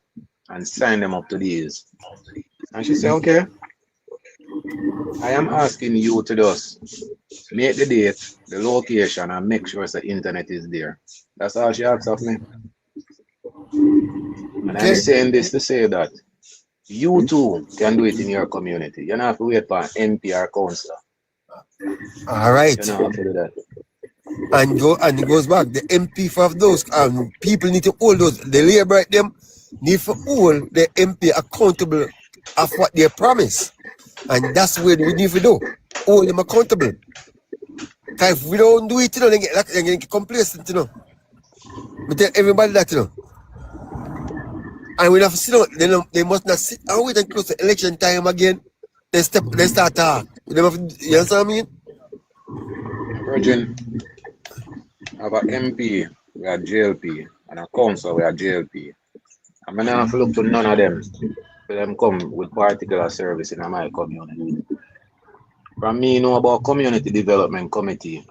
and sign them up to these. And she said, okay, I am asking you to just make the date, the location, and make sure the internet is there. That's all she asks of me. And I'm saying this to say that you too can do it in your community. You don't have to wait for an MP or councillor. All right. You don't have to do that. And it goes back. The MP for those people need to hold those. The labor them need to hold the MP accountable of what they promise. And that's what we need to do. Hold them accountable. Because if we don't do it, you know, they get complacent, you know. We tell everybody that, you know. And we have to sit down, they must not sit and wait and close to election time again. They start talk. You understand what I mean? Virgin, I have an MP, we have JLP, and a council, we have JLP. I'm going to have to look to none of them for them come with particular service in my community. From me, know about community development committee,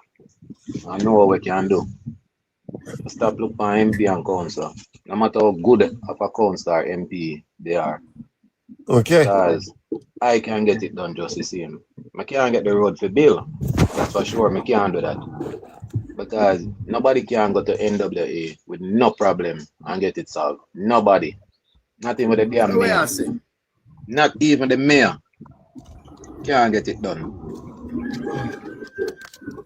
I know what we can do. Stop looking for MP and council. No matter how good of a council or MP they are. Okay. Because I can get it done just the same. I can't get the road for bill. That's for sure. I can't do that. Because nobody can go to NWA with no problem and get it solved. Nobody. Not even the damn mayor. Not even the mayor can't get it done.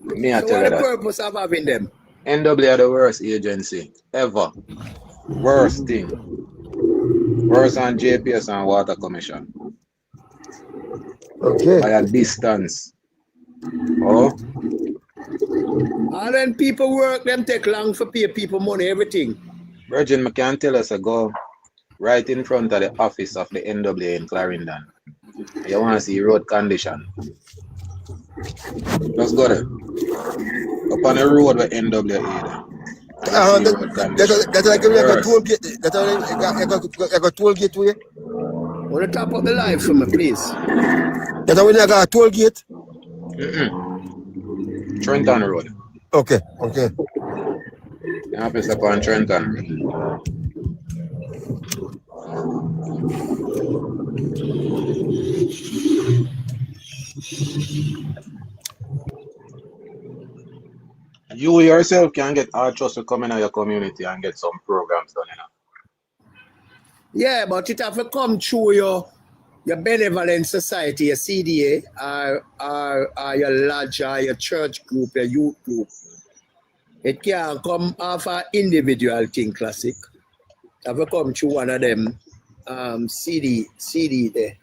Me, I So tell what you the that. purpose of having them? NWA are the worst agency ever. Worst thing. Worse than JPS and Water Commission. Okay. By a distance. Oh? And when people work, them take long for pay people money, everything. Virgin, I can tell us to go right in front of the office of the NWA in Clarendon. You want to see road condition. Just go there. Up on the road with NWA. That's like I got toll gate. That's I got toll gate way. Want to top up the life for me, please? That's when I got a toll gate. Trenton Road. Okay. The office up on Trenton. You yourself can get our trust to come in your community and get some programs done, you know. Yeah, but it have to come through your your benevolent society, your CDA, or your lodge, or your church group, your youth group. It can come off an individual thing, classic. Have you come through one of them CD there?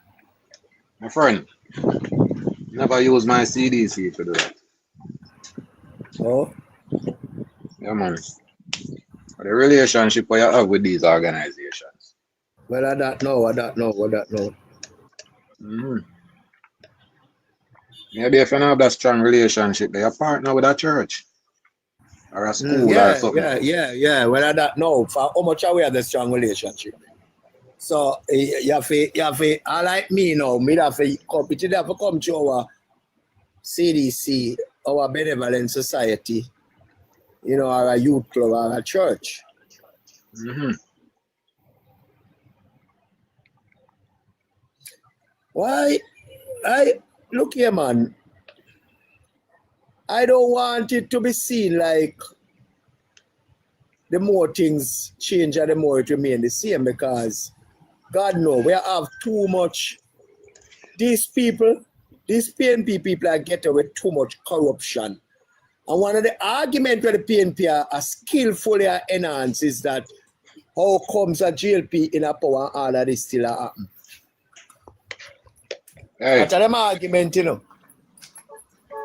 My friend, never use my CDC to do that. Oh? Yeah, man. The relationship you have with these organizations. Well, I don't know. Mm-hmm. Maybe if you don't have that strong relationship, they are partner with a church or a school or something. Yeah. Well, I don't know for how much we have the strong relationship. So you have to, I like me now, me have to come to our CDC, our benevolent society, you know, our youth club, our church. Mm-hmm. Why? Look here, man. I don't want it to be seen like the more things change and the more it remain the same, because God knows we have too much. These people, these PNP people are getting with too much corruption. And one of the arguments where the PNP are skillfully enhanced is that how comes a GLP in a power and all of this still happen? Hey. That's them argument, you know.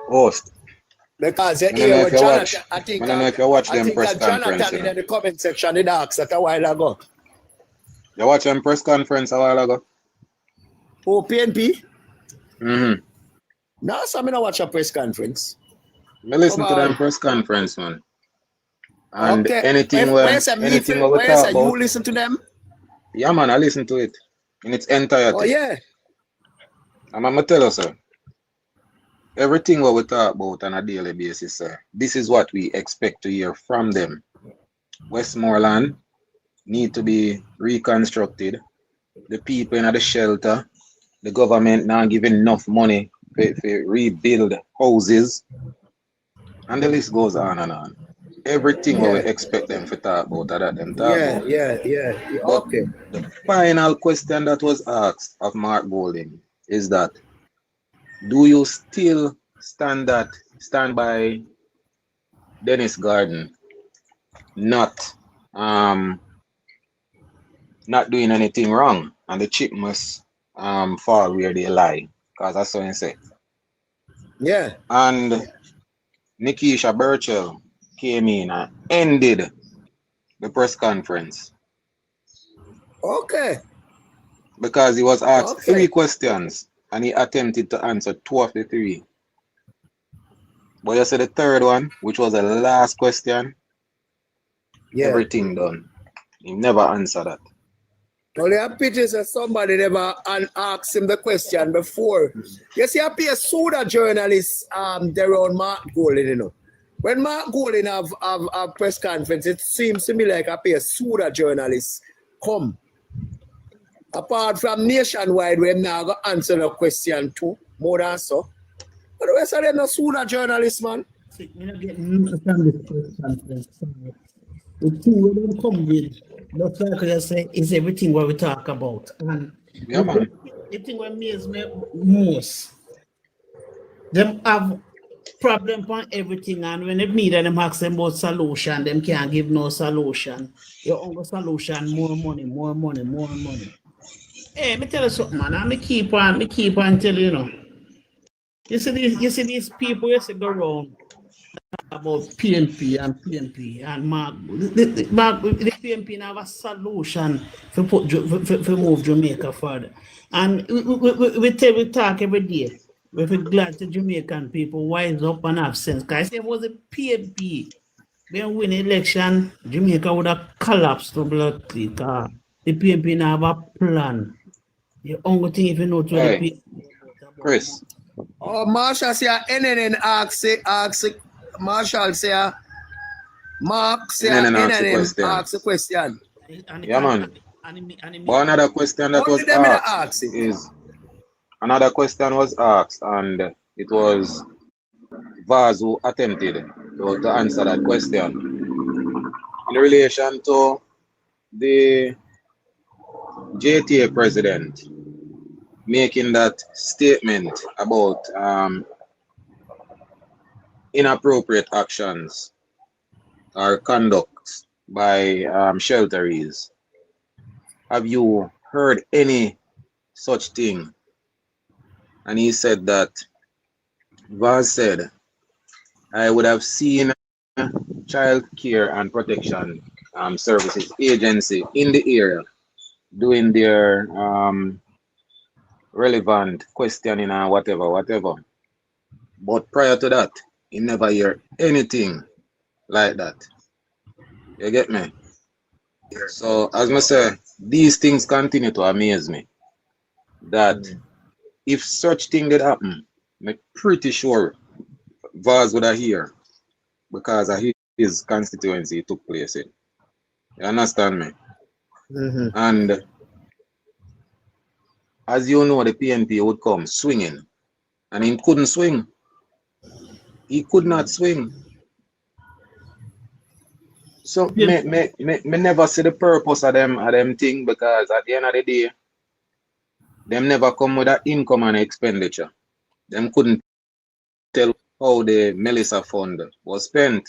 Host. Because I don't know if you watch them press Jonathan conference. in the comment section did ask that a while ago. You watch them press conference a while ago? Oh, PNP? Mm-hmm. No, so I don't watch a press conference. I listen to them press conference, man. And anything we talk about. You listen to them? Yeah, man, I listen to it in its entirety. Oh, yeah. I'm going to tell you, sir. Everything what we talk about on a daily basis, sir, this is what we expect to hear from them. Westmoreland need to be reconstructed. The people in the shelter, the government not giving enough money to rebuild houses. And the list goes on and on. Everything what we expect them to talk about, that them talk about. Yeah. But Okay. the final question that was asked of Mark Golding is that, do you still stand by Dennis Garden not doing anything wrong, and the chip must fall where they lie? Because that's what he said. Yeah. And Nikisha Burchell came in and ended the press conference. Okay. Because he was asked 3 questions and he attempted to answer 2 of the 3. But you said the 3rd one, which was the last question, everything done. He never answered that. Only a pity that somebody never asked him the question before. You see, I pay a pseudo journalist there on Mark Golding, you know. When Mark Golding have a press conference, it seems to me like I pay a pseudo journalist come. Apart from nationwide, we're now going to answer the question too, more than so. But the rest of them are pseudo journalists, man. See, we don't get news from this press conference. The thing we don't come with, just like I say, is everything what we talk about. And the thing what amazes me most, them have problem on everything, and when they meet and them ask them about solution, them can't give no solution. Your only solution, more money. Hey, me tell you something, man. I keep on telling you, know. You see these people used to go around about PNP and Mark. The PNP now have a solution for move Jamaica further. And we talk every day. We're glad the Jamaican people wise up and have sense. Because if it was a PNP, when win election, Jamaica would have collapsed completely. The PNP now have a plan. The only thing if you know to the PNP. Chris. Oh, Marshall say NNN ask Marshall say Mark say NNN ask a question. Yeah, man. But another question that was asked is another question was asked, and it was Vaz who attempted to answer that question in relation to the JTA president making that statement about inappropriate actions or conduct by shelteries. Have you heard any such thing? And he said that Vaz said, I would have seen child care and protection services agency in the area doing their relevant questioning and whatever. But prior to that, he never hear anything like that. You get me? So as I say, these things continue to amaze me. That if such thing did happen, I'm pretty sure Vaz would have hear because of his constituency it took place in. You understand me? And as you know, the PNP would come swinging, and he couldn't swing. He could not swing. So me never see the purpose of them thing, because at the end of the day, them never come with that income and expenditure. Them couldn't tell how the Melissa fund was spent.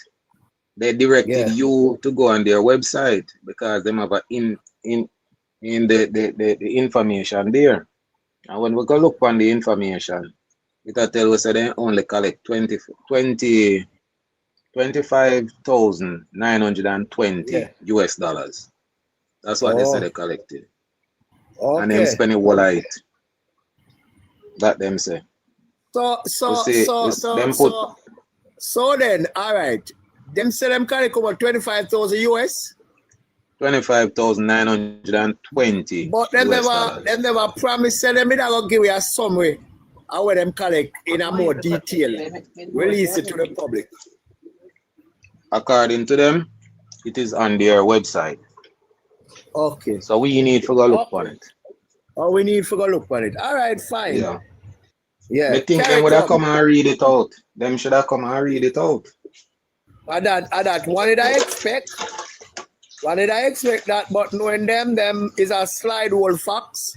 They directed you to go on their website because them have in the information there. And when we go look on the information, it will tell us that they only collect 25,920 US dollars. That's what they said they collected. And them spend a whole lot. That them say. So then, all right. Them say them collect over 25,000 US. 25,920. But them never promise say them I will give you a summary of where them collect in a more detail. Release it to the public. According to them, it is on their website. Okay. So we need to go look on it. Oh, we need to go look on it. All right, fine. Yeah. I think them would have come and read it out. Them should have come and read it out. And that what did I expect? What did I expect that? But knowing them is a slide old fox.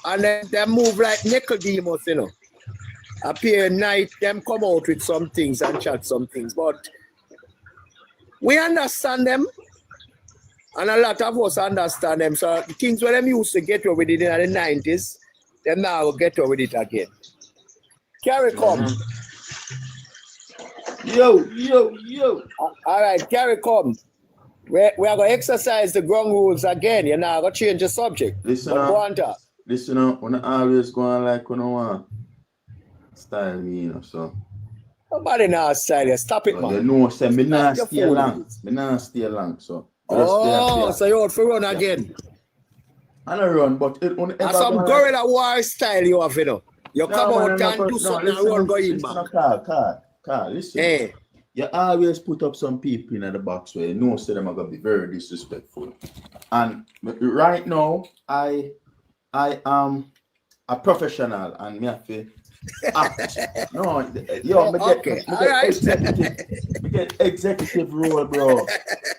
And then they move like Nicodemus, you know. Appear night, them come out with some things and chat some things. But we understand them. And a lot of us understand them. So the things where them used to get away with it in the 90s, them now will get away with it again. Carry come. Yo. All right, carry come. We are going to exercise the ground rules again. You're now going to change the subject. Listen up. When I always go on like when I want style me, you know, so. Nobody now style you. Stop it, man. You know, say me not stay long. So. So you out for run again. I don't run, but it only ever. That's some guerrilla war style you have, you know. You come out and do something and run going back. Carl, listen. Hey. You always put up some people in the box where you know say them are gonna be very disrespectful. And right now, I am a professional and me have to act. No, yo, me get executive role, bro.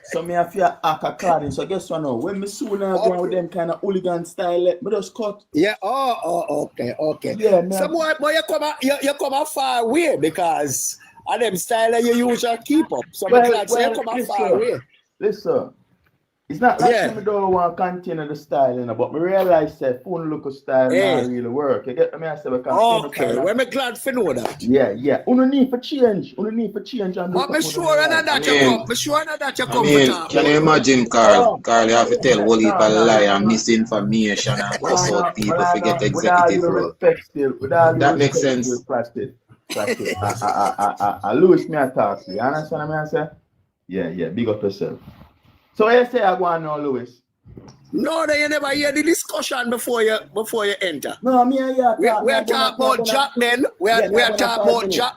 So me have to act according. So guess what now? When me soon I go with them kind of hooligan style, me just cut. Yeah. Okay. Yeah, man. Some boy, you come a far away because of them style that you usually keep up. So you come a far away. Listen. It's not like I don't want to continue the style, you know, but I realize that phone look style not really work. You get me? I say, okay, well, I'm glad to know that. Yeah. You need for change. But I'm sure that you come. Can you imagine, Carl? Carl, you have to tell whole heap of lie and misinformation and cuss out people to get executive role. That makes sense. I lose me at talk. You understand what I say? Yeah, big up yourself. So you say I go on now, Louis? No, you never hear the discussion before you enter. No, we are talking about Jack then. We are talking about Jack.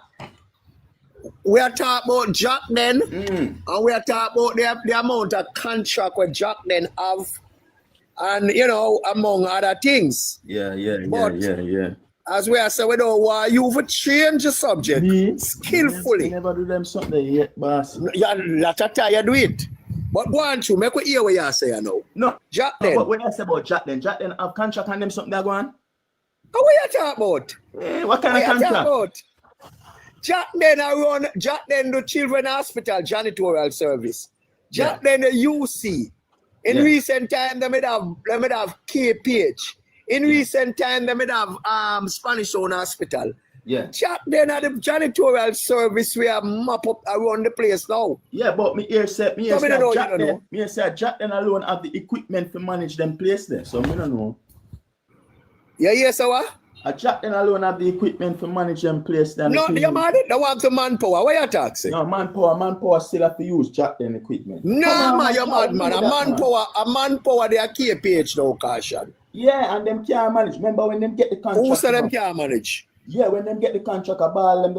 We are talking about Jack then, and we are talking about the amount of contract with Jack then have, and you know, among other things. Yeah. As we are saying, we don't want you to change the subject skillfully. You never do them something yet, boss. Lot of time you do it. But go on to make we hear what you say now. No. Jack then. But when I say about Jack then have contract on them something that go on? What you talking about? What kind of What you talking contract? about? Jack then the Children Hospital janitorial service. Jack then the UC. In recent time, they might have KPH. In recent time, they might have Spanish Own Hospital. Yeah. Jack then at the janitorial service we have map up around the place now. Yeah, but me here say Jack then alone have the equipment to manage them place there. So me don't know. Yeah, yes, sir. What? Jack then alone have the equipment to manage them place there. No, you man, they want the manpower. What you talking? No, manpower still have to use Jack then equipment. No, man, you mad man. A manpower they are KPH now, caution. Yeah, and them can't manage. Remember when them get the contract? Who said them can't manage? Yeah, when them get the contract, a ball, them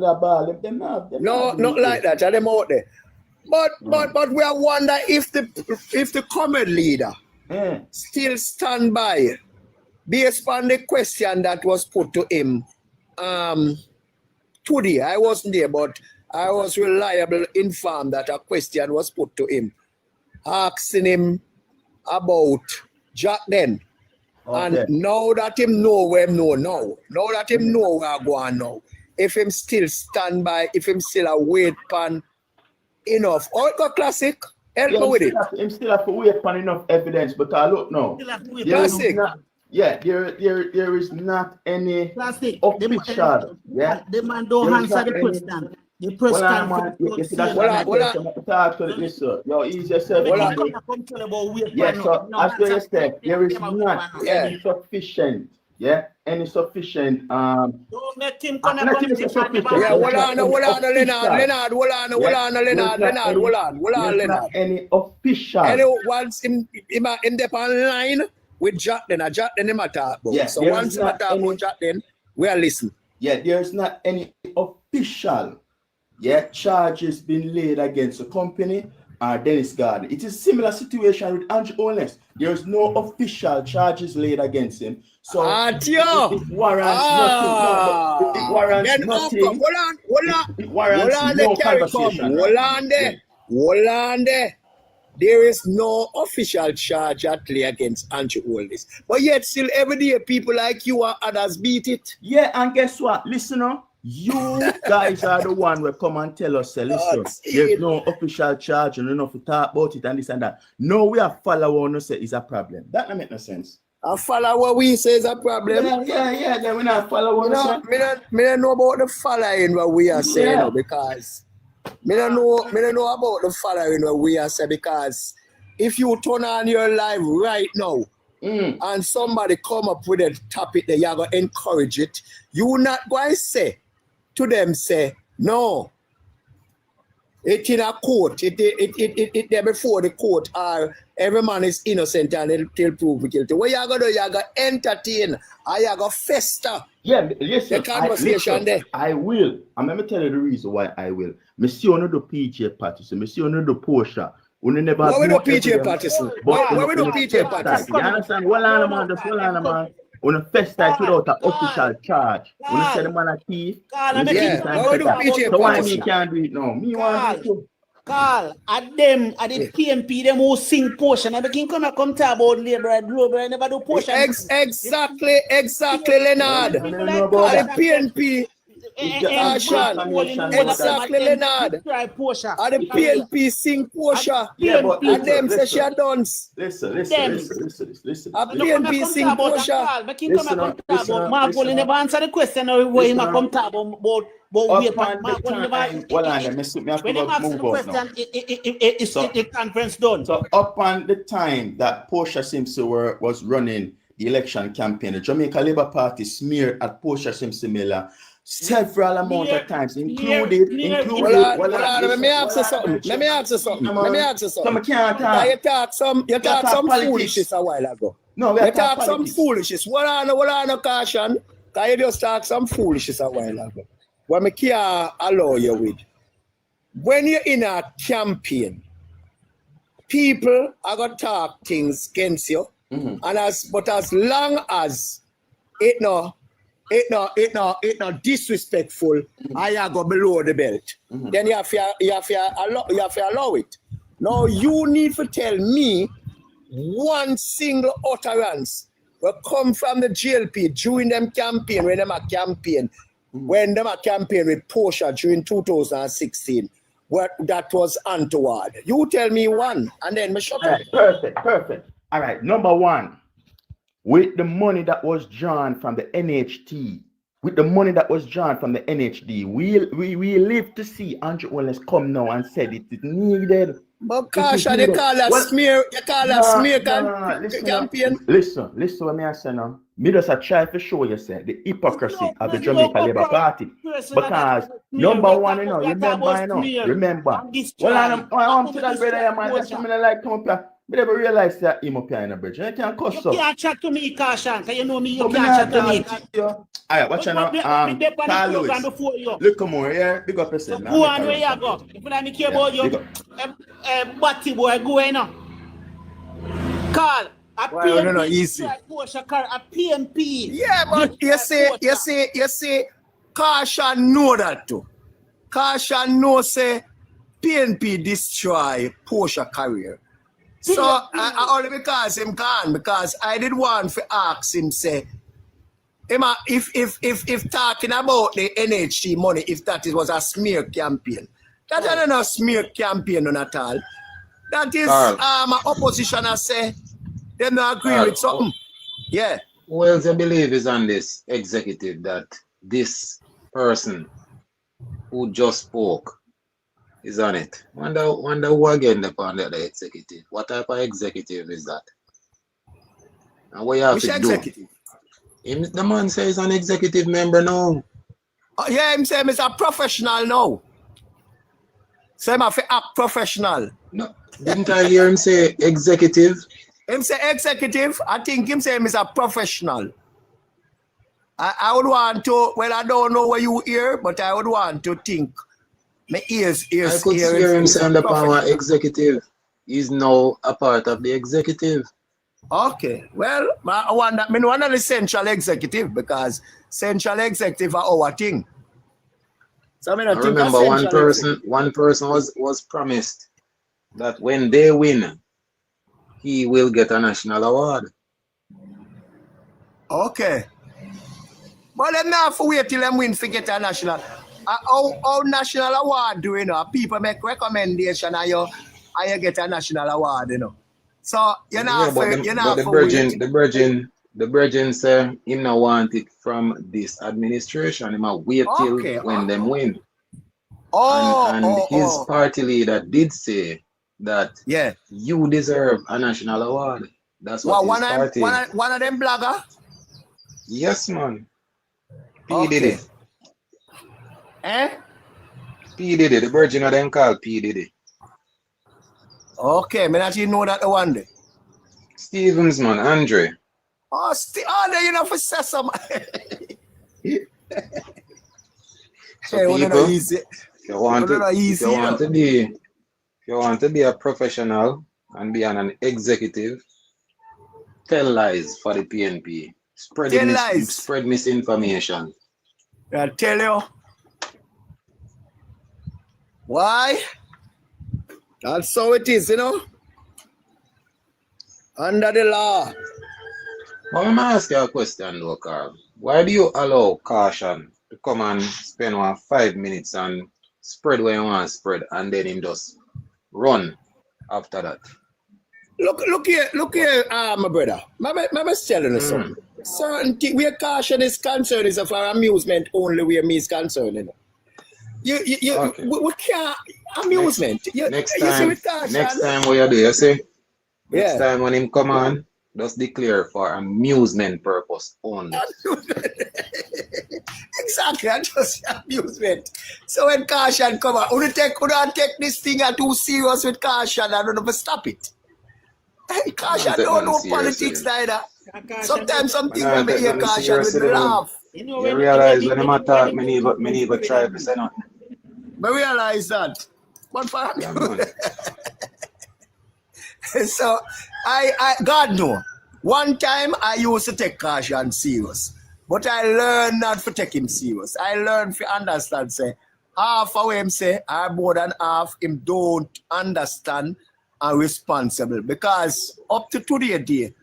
not. No, not like that. Are them out there? But we are wonder if the comrade leader still stand by based on the question that was put to him today. I wasn't there, but I was reliably informed that a question was put to him, asking him about Jack then. Okay. And now that him know where him know now, now that him know where I go on now, if him still stand by, if him still a wait pan enough, or it got classic, help me with it. Him still have to wait pan enough evidence, because look now, classic. There is not any classic. official. The man don't answer the question. The press conference. Yo, ease yourself. Yes, so as you said, there is not any sufficient. Yeah, any sufficient. Don't let him come Leonard, any official. Once him dep online with Jack then him attack. So once him attack about Jack then, we are listening. Yeah, there's not any official charges been laid against the company or Dennis Garden. It is similar situation with Andrew Holness. There is no official charges laid against him. So it warrants nothing. It warrants nothing. Hold on there. There is no official charge at play against Andrew Holness. But yet still every day people like you and others beat it. Yeah, and guess what? Listen, you guys are the one who come and tell us, listen, there's no official charge and enough to talk about it and this and that. No, we are follow who say is a problem. That don't make no sense. I follow what we say is a problem. Yeah. Then we not follow what we say. Me don't know about the following what we are saying because me don't know about the following what we are saying because if you turn on your live right now and somebody come up with a topic that you're going to encourage it, you not going to say to them, no, it's in a court, it there before the court, or every man is innocent and they'll prove guilty. What you're going to do, you're going to entertain, or you're going to fester. Yeah, listen, the conversation there. I will. I'm going to tell you the reason why I will. I see on the PJ Patterson, I see on the Porsche. What we do PJ Patterson? What we do PJ Patterson? You understand? Hold on, man. On a first time without an official charge. When you say the man a thief, so why me can't do it now? Me want to. Carl, at the PNP, them who sing portion, and they can come talk about labor and global and never do portion. Exactly, Leonard. At the PNP. Exactly, Leonard. At the PNP sing Porsche. And them say she dance. Listen. At PNP sing Porsche. Mark will never answer the question or where he might come talk about when him ask the question, it's the conference done. So upon the time that Portia Simpson was running the election campaign, the Jamaica Labour Party smeared at Portia Simpson Miller several amount of times, included. Let me ask you something. You talk some foolishness a while ago. No, you talk some foolishness. What on caution? Can you just talk some foolishness a while ago? What I can't allow you with. When you're in a campaign, people are gonna talk things against you, and as long as it not disrespectful, I go below the belt. Then you have to allow it. Now you need to tell me one single utterance will come from the GLP during them campaign, when them a campaign, when them a campaign with Portia during 2016. What that was untoward. You tell me one, and then me shut up. Perfect. All right, number one, with the money that was drawn from the NHD, we live to see Andrew Wallace come now and said it is needed. But Kasha, they call that smear, campaign. Listen what me I say now. Me just a try to show you say the hypocrisy of the Jamaica Labour Party. Because number one, remember. Well, I'm to that brother, man. That's something I like come up here. But never realize that him up here in the bridge. You can't cuss up. You can't chat to me, Kasha, because you know me, you can't chat to me. Alright, watch out now. Carl Lewis. Look, come on here. Big up yourself. Go on where you go. If I care about you, Batty boy, go in now. Carl, a PNP. A PNP. Yeah, but you see, Kasha know that too. Kasha know say PNP destroy Porsche career. So I only because him gone, because I did want to ask him say, Emma, if talking about the NHT money, if that was a smear campaign, that is not a smear campaign at all. That is my opposition. I say they don't agree with something. Yeah. Who else you believe is on this executive that this person who just spoke is on it? Wonder who again upon the executive. What type of executive is that? And what you have to do? The man says he's an executive member now. Yeah, him say he's a professional now. So him have to act professional. No, didn't I hear him say executive? Him say executive. I think him say he's a professional. I would want to, well, I don't know what you hear, but I would want to think. My ears. I could hear him saying the power executive. He's now a part of the executive. Okay, well, I want the central executive, because central executive are our thing. So I remember one person was promised that when they win, he will get a national award. Okay. But them now have to wait till them win to get a national. How national award do you know? People make recommendation and you get a national award, you know. So you're not the Virgin say him not want it from this administration. He might wait till when them win. His party leader did say that you deserve a national award. That's what his party. One of them blogger? Yes, man. P Diddy. P Diddy. The Virgin of them called P Diddy. Okay, me not even know that the one day. Stevens, man, Andre. There you know for say some. So people, if you want to be a professional and be an executive, tell lies for the PNP. Spread misinformation. I tell you. Why? That's how it is, you know. Under the law. Well, I'm going to ask you a question, though, Carl. Why do you allow Caution to come and spend 5 minutes and spread where you want to spread, and then him just run after that? Look here, my brother. My telling you something. Certain thing where Caution is concerned is for amusement only where me is concerned, you know. We can't amusement. Next time what you do, you see? Next time when him come on, just declare for amusement purpose only. Exactly, and just amusement. So when Caution come on, we don't take this thing too serious with Caution and don't stop it. Hey, Caution don't know politics neither. Sometimes something when we hear Caution, we laugh. You realize when I'm attack, many even try to say nothing. But realize that. But for so I God know. One time I used to take Caution serious. But I learned not to take him serious. I learned to understand, say, half of him say, or more than half him don't understand and responsible. Because up to today,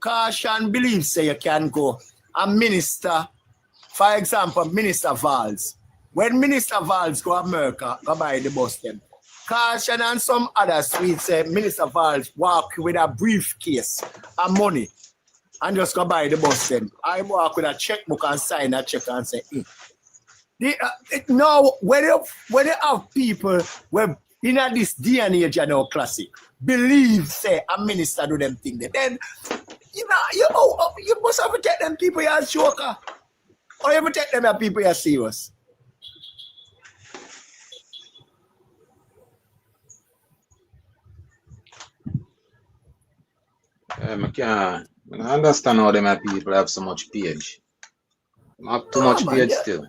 Caution believes say you can go and minister, for example, Minister Valls. When Minister Valls go to America, go buy the bus them. Caution and some others will say Minister Valls walk with a briefcase and money and just go buy the bus them. I walk with a checkbook and sign a check and say, now, when you have people where in this day and age, you know, classic, believe, say, a minister do them thing, then, you must have to take them people as joker. Or you have to take them as people as serious. I can't understand how them people have so much page. Not too much page still.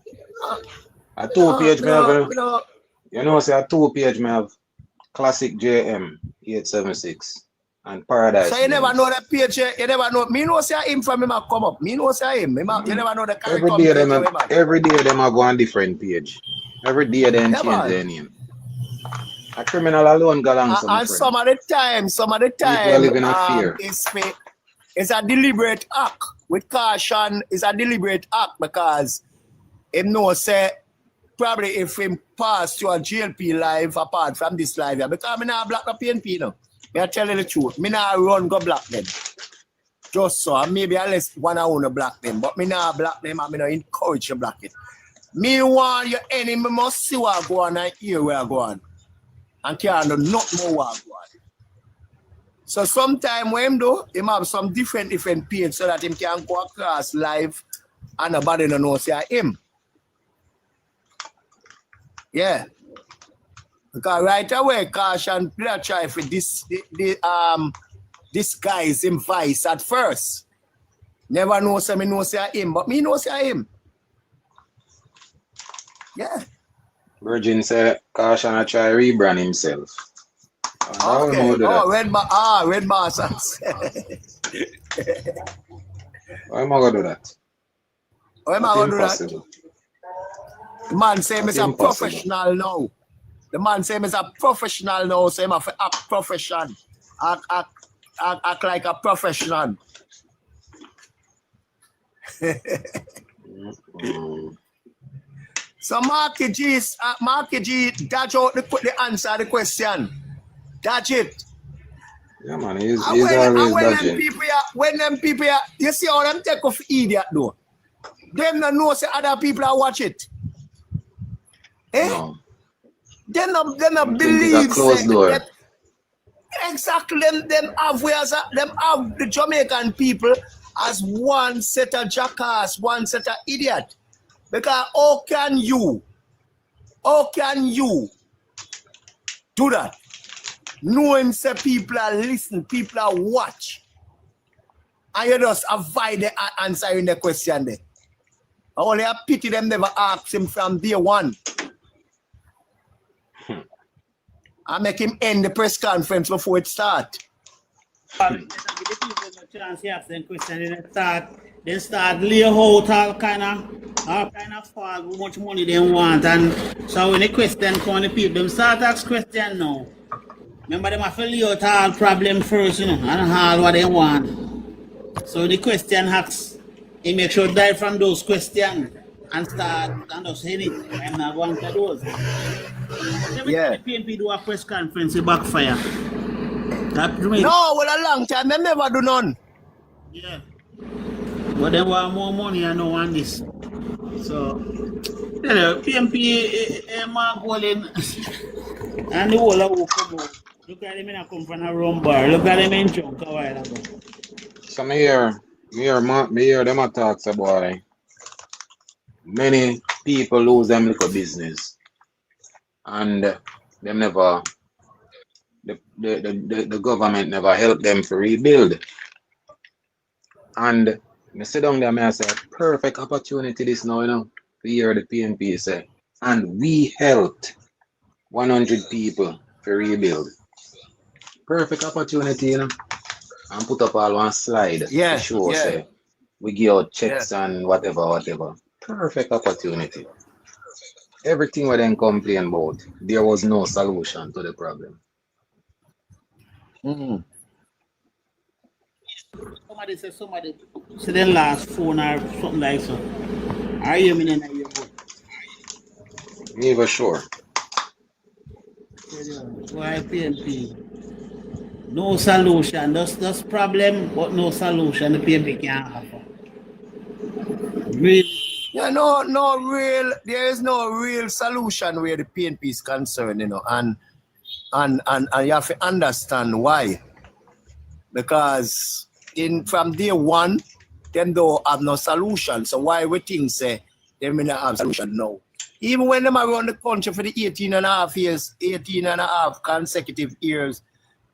A 2-page may have, you know, say a 2-page may have classic JM 876 and Paradise. So you never know that page, you never know. Me know say him from him a come up. Me know say him. You never know the character. Every day them a go on different page. Every day they change their name. A criminal alone got on some. And some of the time, people live in a fear. It's a deliberate act. With caution, it's a deliberate act because him know say probably if him pass to a GLP live apart from this live, because me not block the PNP now. Me I tell you the truth. Me not run go block them. Just so, and maybe unless one I want to block them, but me not block them and me not encourage you block it. Me want your enemy must see what go on and hear where I go on. And can't do nothing more what go on. So sometime when him do, him have some different page so that him can go across live and nobody don't know say him. Yeah. Because right away, caution, play try for this disguise him vice at first. Never know say me know say him, but me know say him. Yeah. Virgin said caution I try rebrand himself. Okay. Red Boss. Why am I gonna do that? Why am I gonna do that? The man say he's a professional now. The man say he's a professional now, so he have to act profession. Act like a professional. So Marky G, dodge out the answer to the question. Dodge it. Yeah, man, he's always dodging. When them people, you see how them take off idiot though. Them don't know say other people are watch it. Eh? No. They not believe closed door. That, exactly. Them have the Jamaican people as one set of jackass, one set of idiot. Because how can you do that? Knowing say people are listening, people are watch. And you just avoid the answering the question there. Only a pity them never asked him from day one. I make him end the press conference before it starts. They start lay out all kind of fall how much money they want, and so when the question come, the people them start ask question now. Remember them have to lay out all problem first, you know, and all what they want. So the question asks, he make sure die from those questions and start and just hit it. I'm not going to those. Yeah. The PNP do a press conference, it backfire. No, well a long time, they never do none. Yeah. But they want more money, I know, on this. So, you know, PNP, Mark Golden, and the whole of come out. Look at them in come from a rum bar. Look at them in chunk a while ago. So me hear them talks about many people lose them little business. And them never, the government never helped them to rebuild. And I sit down there and I say, perfect opportunity this now, you know, to hear the PNP say, and we helped 100 people to rebuild. Perfect opportunity, you know, and put up all one slide to show say, we give out checks and whatever. Perfect opportunity. Everything we then complain about, there was no solution to the problem. Mm-hmm. Somebody say their last phone or something like so. Are you meaning that you're good? Never sure. Why PNP? No solution. That's problem, but no solution the PNP can't offer. Really? Yeah, there is no real solution where the PNP is concerned, you know, and you have to understand why. Because from day one, them don't have no solution. So why we think say they may not have solution now? Even when them around the country for the 18 and a half consecutive years,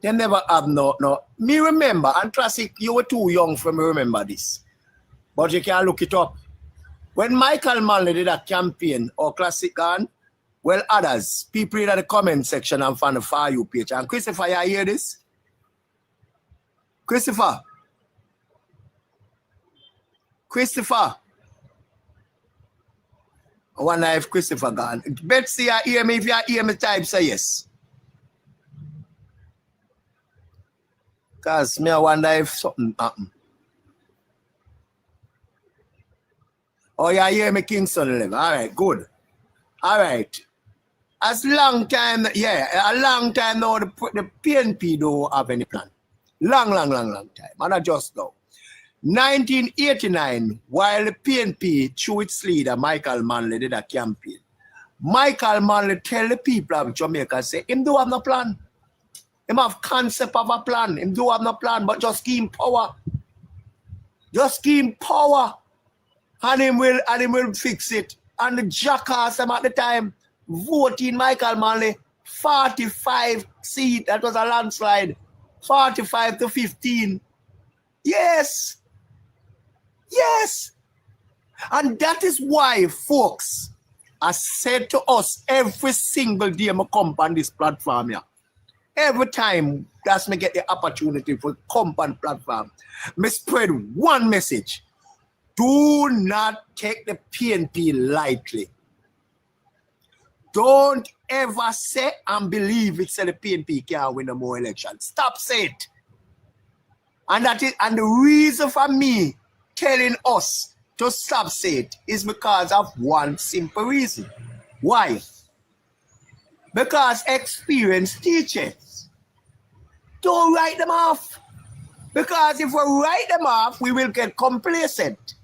they never have no. Me remember, and Classic, you were too young for me remember this. But you can look it up. When Michael Manley did a campaign or Classic gone, well, others, people in the comment section and find the For You page. And Christopher, you hear this? Christopher. I wonder if Christopher gone. Betsy, you hear me? If you hear me, type say yes. Because me, I wonder if something happened. Oh, you hear me, Kingston 11. All right, good. All right. A long time now, the PNP don't have any plan. Long time. And not just now. 1989, while the PNP, through its leader, Michael Manley, did a campaign, Michael Manley tell the people of Jamaica, say, him do have no plan. Him have concept of a plan. Him do have no plan, but just give him power. Just give him power. And him will fix it. And the jackass at the time voting Michael Manley 45 seat. That was a landslide. 45 to 15. Yes. And that is why folks are said to us every single day I come on this platform here. Every time that's me get the opportunity for come on platform. Me spread one message. Do not take the PNP lightly. Don't ever say and believe it say the PNP can't win no more elections. Stop saying it. And the reason for me telling us to stop saying it is because of one simple reason. Why? Because experience teaches. Don't write them off. Because if we write them off, we will get complacent.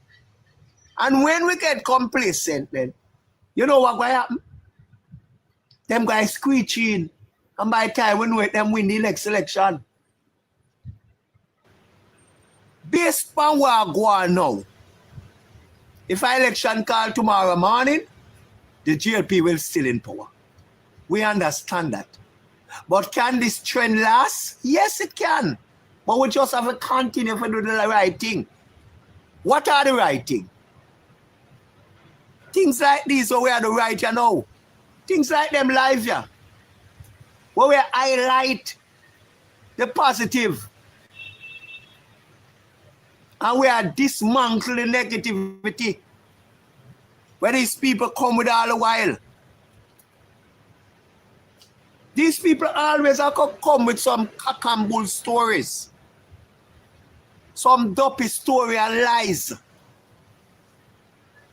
And when we get complacent, then, you know what will happen? Them guys screeching. And by the time we know it, them win the next election. Based on what I go on now, if an election call tomorrow morning, the GLP will still in power. We understand that. But can this trend last? Yes, it can. But we just have to continue to do the right thing. What are the right things? Things like these where we are the right you know. Things like them live here. Where we highlight the positive. And we are dismantling the negativity. Where these people come with all the while. These people always have to come with some cock and bull stories. Some dopey story and lies.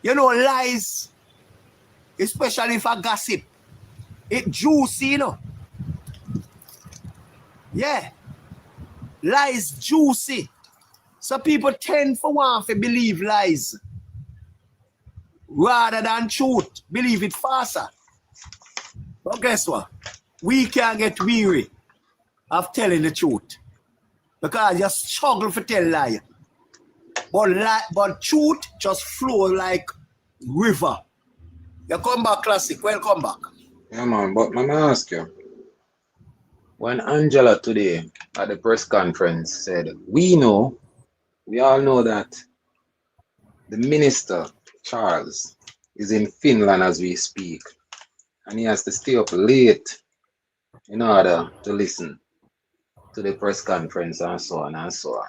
You know, lies, especially for gossip, it's juicy, you know. Yeah. Lies juicy. So people tend for one to believe lies rather than truth. Believe it faster. But guess what? We can't get weary of telling the truth. Because you struggle to tell lie. But truth just flow like river. You come back, Classic. Welcome back. Yeah, man, but let me ask you. When Angela today at the press conference said, we all know that the minister, Charles, is in Finland as we speak. And he has to stay up late in order to listen to the press conference and so on and so on.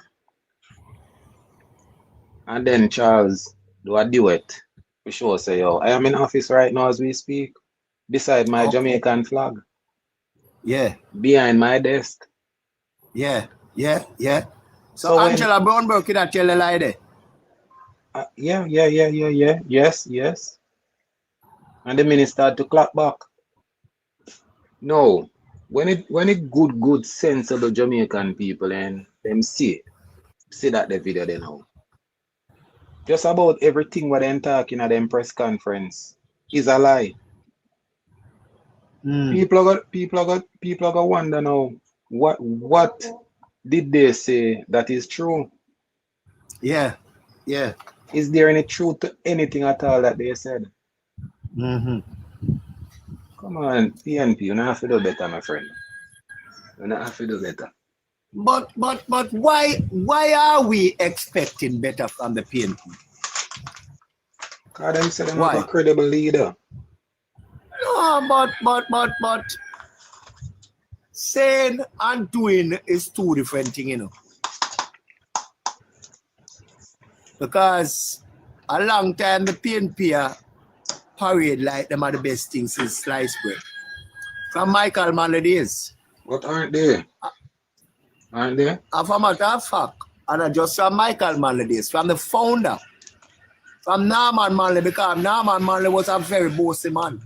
And then Charles do a duet. For sure say, yo, I am in office right now as we speak, beside my Jamaican flag. Yeah. Behind my desk. Yeah. So when- Angela Brownberg can tell a lie there. yeah. Yes. And the minute start to clap back. No. When it good sensible Jamaican people and them see that the video they know. Just about everything what them talking at them press conference is a lie. People are gonna wonder now what did they say that is true? Yeah. Is there any truth to anything at all that they said? Mm-hmm. Come on, PNP, you don't have to do better, my friend. You don't have to do better. But why are we expecting better from the PNP? Because them say them Why? have a credible leader. No, but saying and doing is two different things, you know. Because a long time the PNP parade like them are the best things since sliced bread. From Michael Manley days. What aren't they? Aren't they? As a matter of fact, and not just from Michael Manley days, from the founder, from Norman Manley, because Norman Manley was a very bossy man.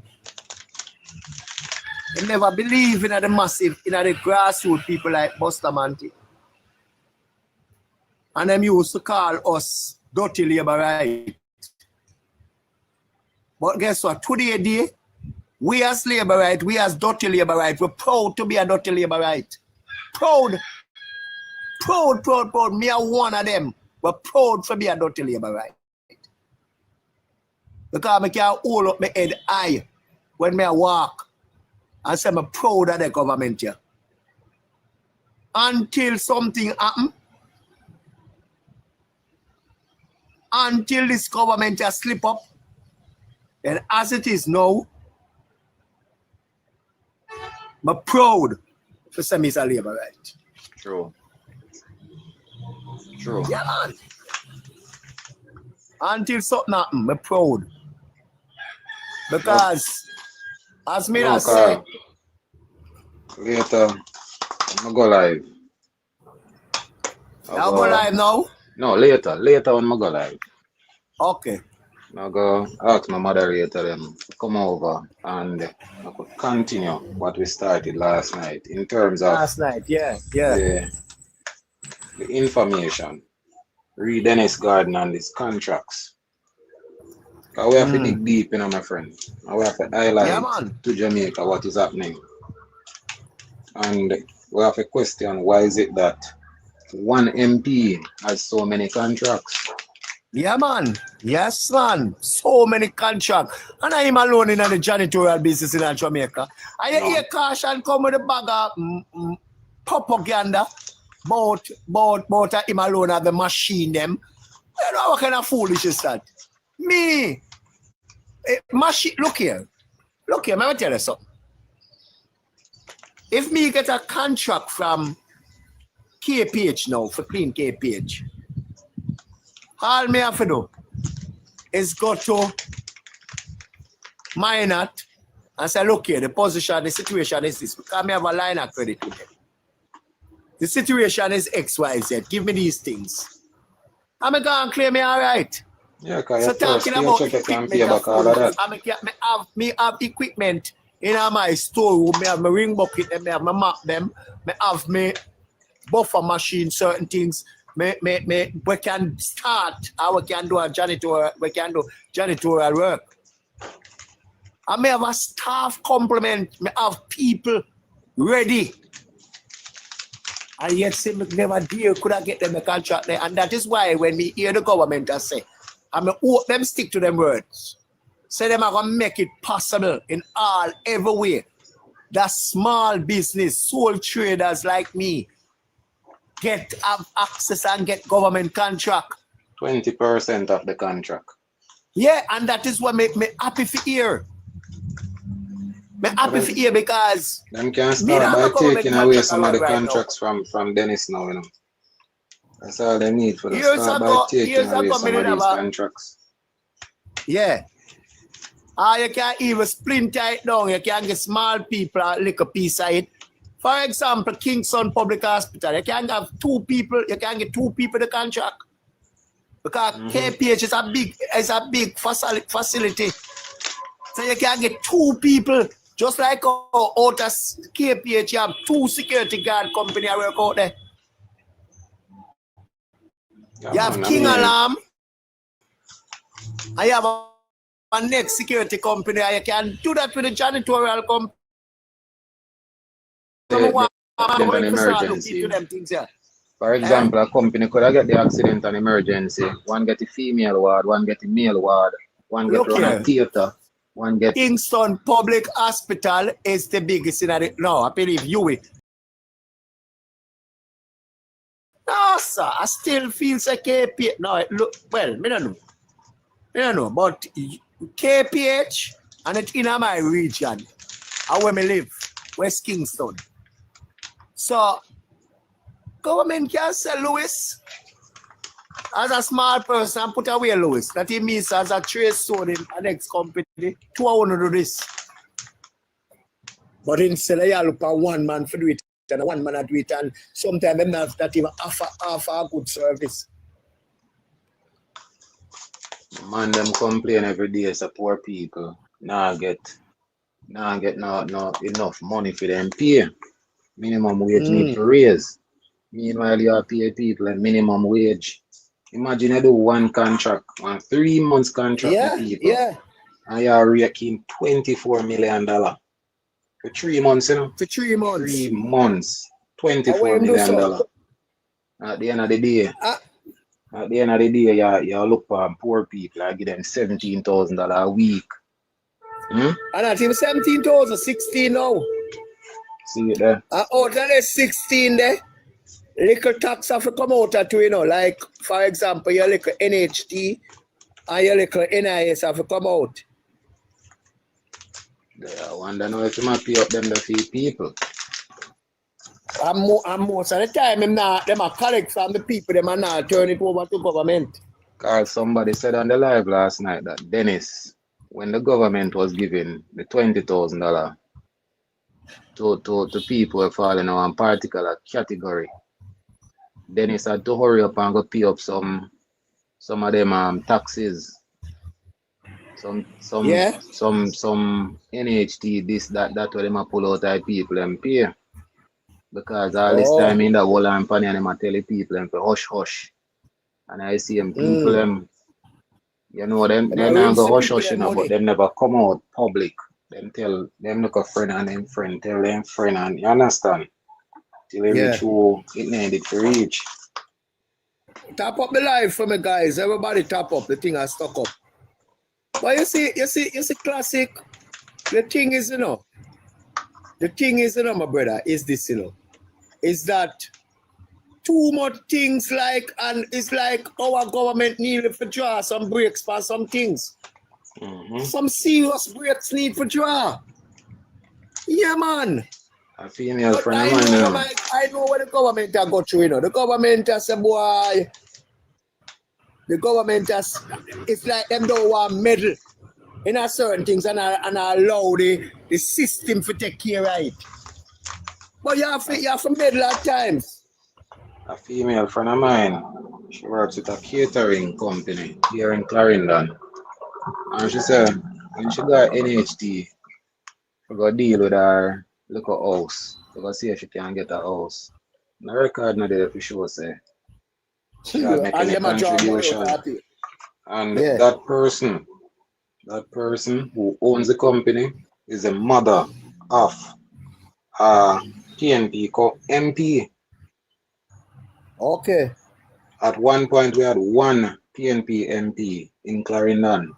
He never believed in the massive, in the grassroots people like Buster Manti. And them used to call us dirty labor right. But guess what? Today, we as labor right, we as dirty labor right, we're proud to be a dirty labor right. Proud. Me are one of them. We're proud to be a dirty labor right. Because I can hold up my head high when I walk and say I'm proud of the government here. Until something happens, until this government just slip up, and as it is now, I'm proud to say it's a labor right. True. Yeah, man. Until something happens, I'm proud. Because, as me No, say, later, I'm go live. I'll go live now? No, later when I go live. Okay. I go ask my moderator them to come over and I could continue what we started last night in terms of Last night, yeah. the information. Read Dennis Garden and his contracts. Because we have to dig deep, you know, my friend. And we have to highlight to Jamaica what is happening. And we have a question, why is it that one MP has so many contracts? Yeah, man. Yes, man. So many contracts. And I'm alone in the janitorial business in Jamaica. And you hear caution come with a bag of propaganda about him alone at the machine them. You know what kind of foolish is that? Me. Machine, look here, let me tell you something. If me get a contract from KPH now for clean KPH, all me have to do is go to Minot and say, look here, the situation is this. Because me have a line of credit with them. The situation is XYZ. Give me these things. I'm going to claim me all right. Yeah, because so talking about equipment, me have equipment in my storeroom. Me have my ring bucket, me have my map them, me have me buffer machine, certain things. We can start, we can do janitorial work. I may have a staff complement, me have people ready. And yet say me never deal could I get them a contract there. And that is why when we hear the government say, I hope them stick to them words. Say them are gonna make it possible in every way. That small business, sole traders like me have access and get government contract. 20% of the contract. Yeah, and that is what make me happy for hear. Me happy for hear because them can start by taking away some of the contracts from Dennis now, you know. That's all they need for the start by taking away some of these contracts. Yeah. You can't even splinter it down. You can get small people a little piece of it For example, Kingston Public Hospital, you can't have 2 people, you can't get 2 people the contract. Because KPH is a big facility. So you can't get 2 people. Just like out of KPH, you have 2 security guard company I work out there. Yeah, You have man, King I mean, Alarm. And you have a next security company. And you can do that with the janitorial company. an emergency. Them things, yeah. For example, a company could have get the accident and emergency. One get the female ward, one get the male ward, one get run a theater, one get Kingston Public Hospital is the biggest in the. No, I believe you will. No, sir. I still feel like KPH. No, look, well, I don't know. But KPH, and it's in my region, and where I live, West Kingston. So, government can sell Lewis as a small person and put away Lewis. That it means as a trace zone in the next company. 2 I want to do this. But instead, you look at one man for do it, and one man do it, and sometimes them not even offer a good service. man them complain every day as a poor people. Nah get no enough money for them pay. Minimum wage need to raise. Meanwhile, you are pay people a minimum wage. Imagine you do one contract, 3 months contract with people. Yeah. And you are raking $24 million. For 3 months, you know? For 3 months. 3 months, $24 million. At the end of the day, you look for poor people, I give them $17,000 a week. And not even 17,000, 16 now. See it there? Out of the 16 there, little tax have to come out at you, like, for example, your little NHT and your little NIS have to come out. I wonder now if you might pay up them the few people. And most of the time, them are collect from the people, them are not turn it over to government. Because somebody said on the live last night that Dennis, when the government was giving the $20,000 to people who fall in one particular category, Dennis had to hurry up and go pay up some of them taxes. Some NHT, this, that what them a pull out of people and pay. Because all this time in the whole company and them a tell the people them to hush. And I see them people them, them not go hush, but them never come out public. Them tell them look a friend and them friend tell them friend, and you understand? Till they reach who it needed to reach. Tap up the live for me, guys. Everybody tap up. The thing has stuck up. But you see, classic. The thing is, my brother, is this, is that too much things like, and it's like our government need to draw some breaks for some things. Some serious breaks need for draw. Yeah, man. A female friend of mine. I know what the government has got through, The government has said, boy, it's like them don't want medal in a certain things and allow the system to take care of it. But you have to medal at times. A female friend of mine, she works with a catering company here in Clarendon. And she said, when she got NHT, she got deal with her local house. She got see if she can get a house. The record not there for sure, say. She was making a contribution. And that person who owns the company is the mother of PNP called MP. Okay. At one point, we had one PNP MP in Clarendon.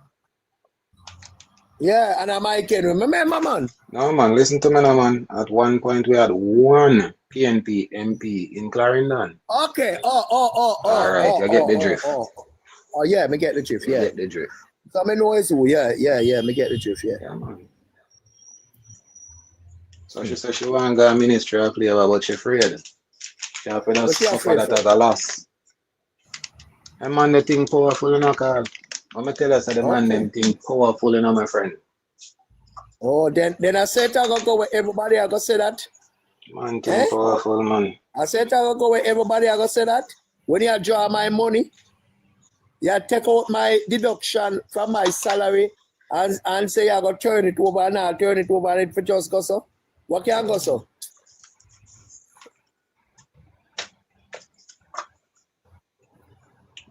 Yeah, and I might can remember, man. No, man, listen to me now, man. At one point, we had one PNP MP in Clarendon. Okay. All right, you get the drift. Oh, yeah, me get the drift, yeah. You get the drift. So I know it's yeah, me get the drift, yeah. Yeah, man. So she said she want to go ministry of flavor, but she afraid. She afraid of suffer that as a loss. And man, the thing powerful, Carl. I'm going to tell us that the man them think powerful, my friend. Oh, then I said I go with everybody. I go say that. Man, thing Eh? powerful, man. I said I go where everybody I go say that. When you draw my money, you take out my deduction from my salary and say I go turn it over and I'll turn it over and it for just go so. What can go so?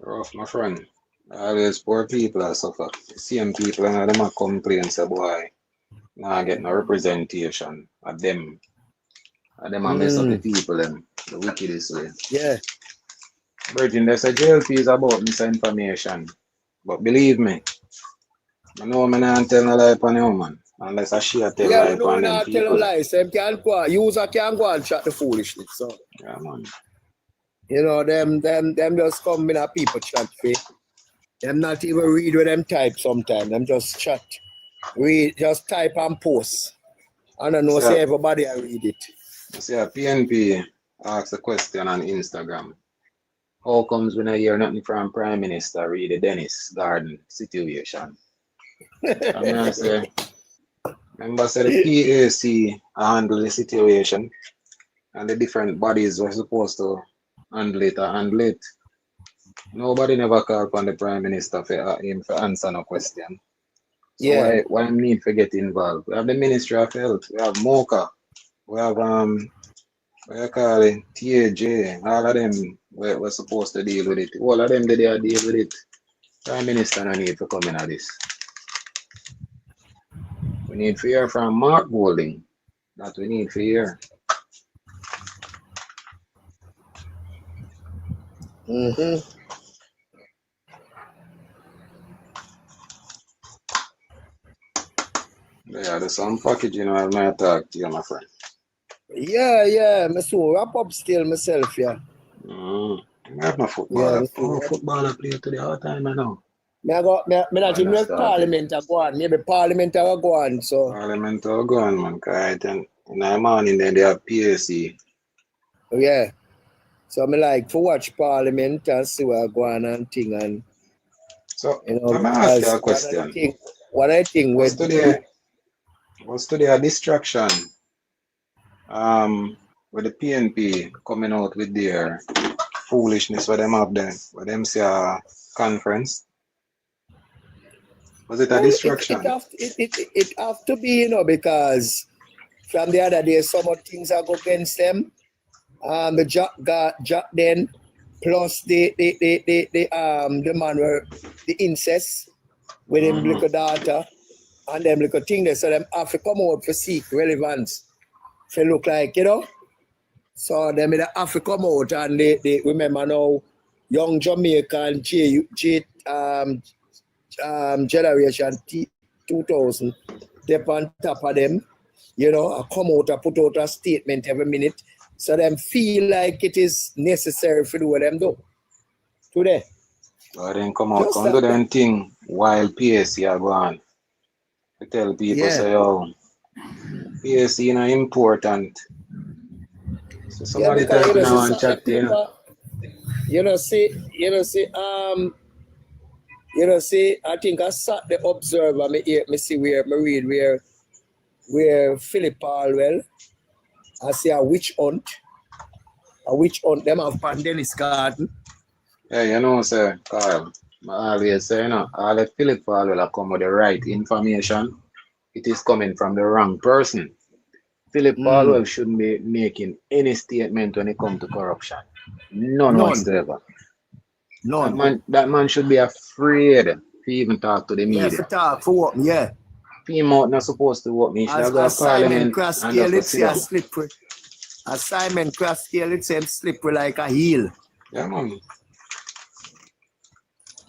Rough, my friend. Always poor people are suffer. Same people and them a complain say boy, nah get no representation of them. And them a mess up the people them. The wickedest way. Yeah. Virgin, there's a jail fees about misinformation. But believe me, I know me not tell no lie upon you, man. Unless I share tell Yeah, lie no, upon them not tell a people. lie. So them can't go. User can't go and chat the foolishness. So Yeah, man. you know them just come in a people chat for. Them not even read what them type sometimes. Them just chat. Read, just type and post. I don't know, So, say everybody I read it. see, PNP asked a question on Instagram. How comes when I hear nothing from Prime Minister read the Dennis Garden situation? I mean, I say, remember, say the PAC handle the situation and the different bodies were supposed to handle it. Nobody never called upon the Prime Minister for him to answer no question. So Yeah. why need to get involved? We have the Ministry of Health, we have MOCA, we have what you call it, TAJ, all of them we're supposed to deal with it. All of them they deal with it. Prime Minister no need to come in on this. We need to hear from Mark Golding. That we need to hear. Mm-hmm. Yeah, there's some packaging I might talk to you, my friend. Yeah. Me so wrap up still myself, yeah. I have no Yeah, footballer play today all the time I know. Me not even know Parliament are go on. Maybe Parliament are go on. So Parliament are gone, man. Cause in the morning then they have PAC. yeah. So me like to watch Parliament and see what go on and thing and So you know let me ask you because a question. what I think Was today a distraction? With the PNP coming out with their foolishness for them up there, for them say a conference. Was it a distraction? it have to be, you know, because from the other day some of things are go against them. The Jack then plus the man were the incest with him little daughter and them little thing there. So them have to come out for seek relevance. For look like, you know. So them have to come out and they remember now young Jamaican generation 2000 they on top of them, you know, I come out and put out a statement every minute. So them feel like it is necessary for do what them do today. So then come out, Just come that. do them thing while PSC are gone. We tell people Yeah. say, oh, PSC is not important. So somebody because type in see, one chat there. I think I sat the Observer, me see where me read where Philip Palwell, I see a witch hunt them have Pandelis Garden. Yeah, you know, sir, Carl, I always say, you know, all the Philip will come with the right information. It is coming from the wrong person. Philip Palwell shouldn't be making any statement when it comes to corruption. None whatsoever. None. That man should be afraid to even talk to the media. Yeah, for talk, for what? Yeah. Him out not supposed to work. He should have got Parliament and just sit down. Slippery. As Simon Crosskill, it's him slippery like a heel. Yeah, man.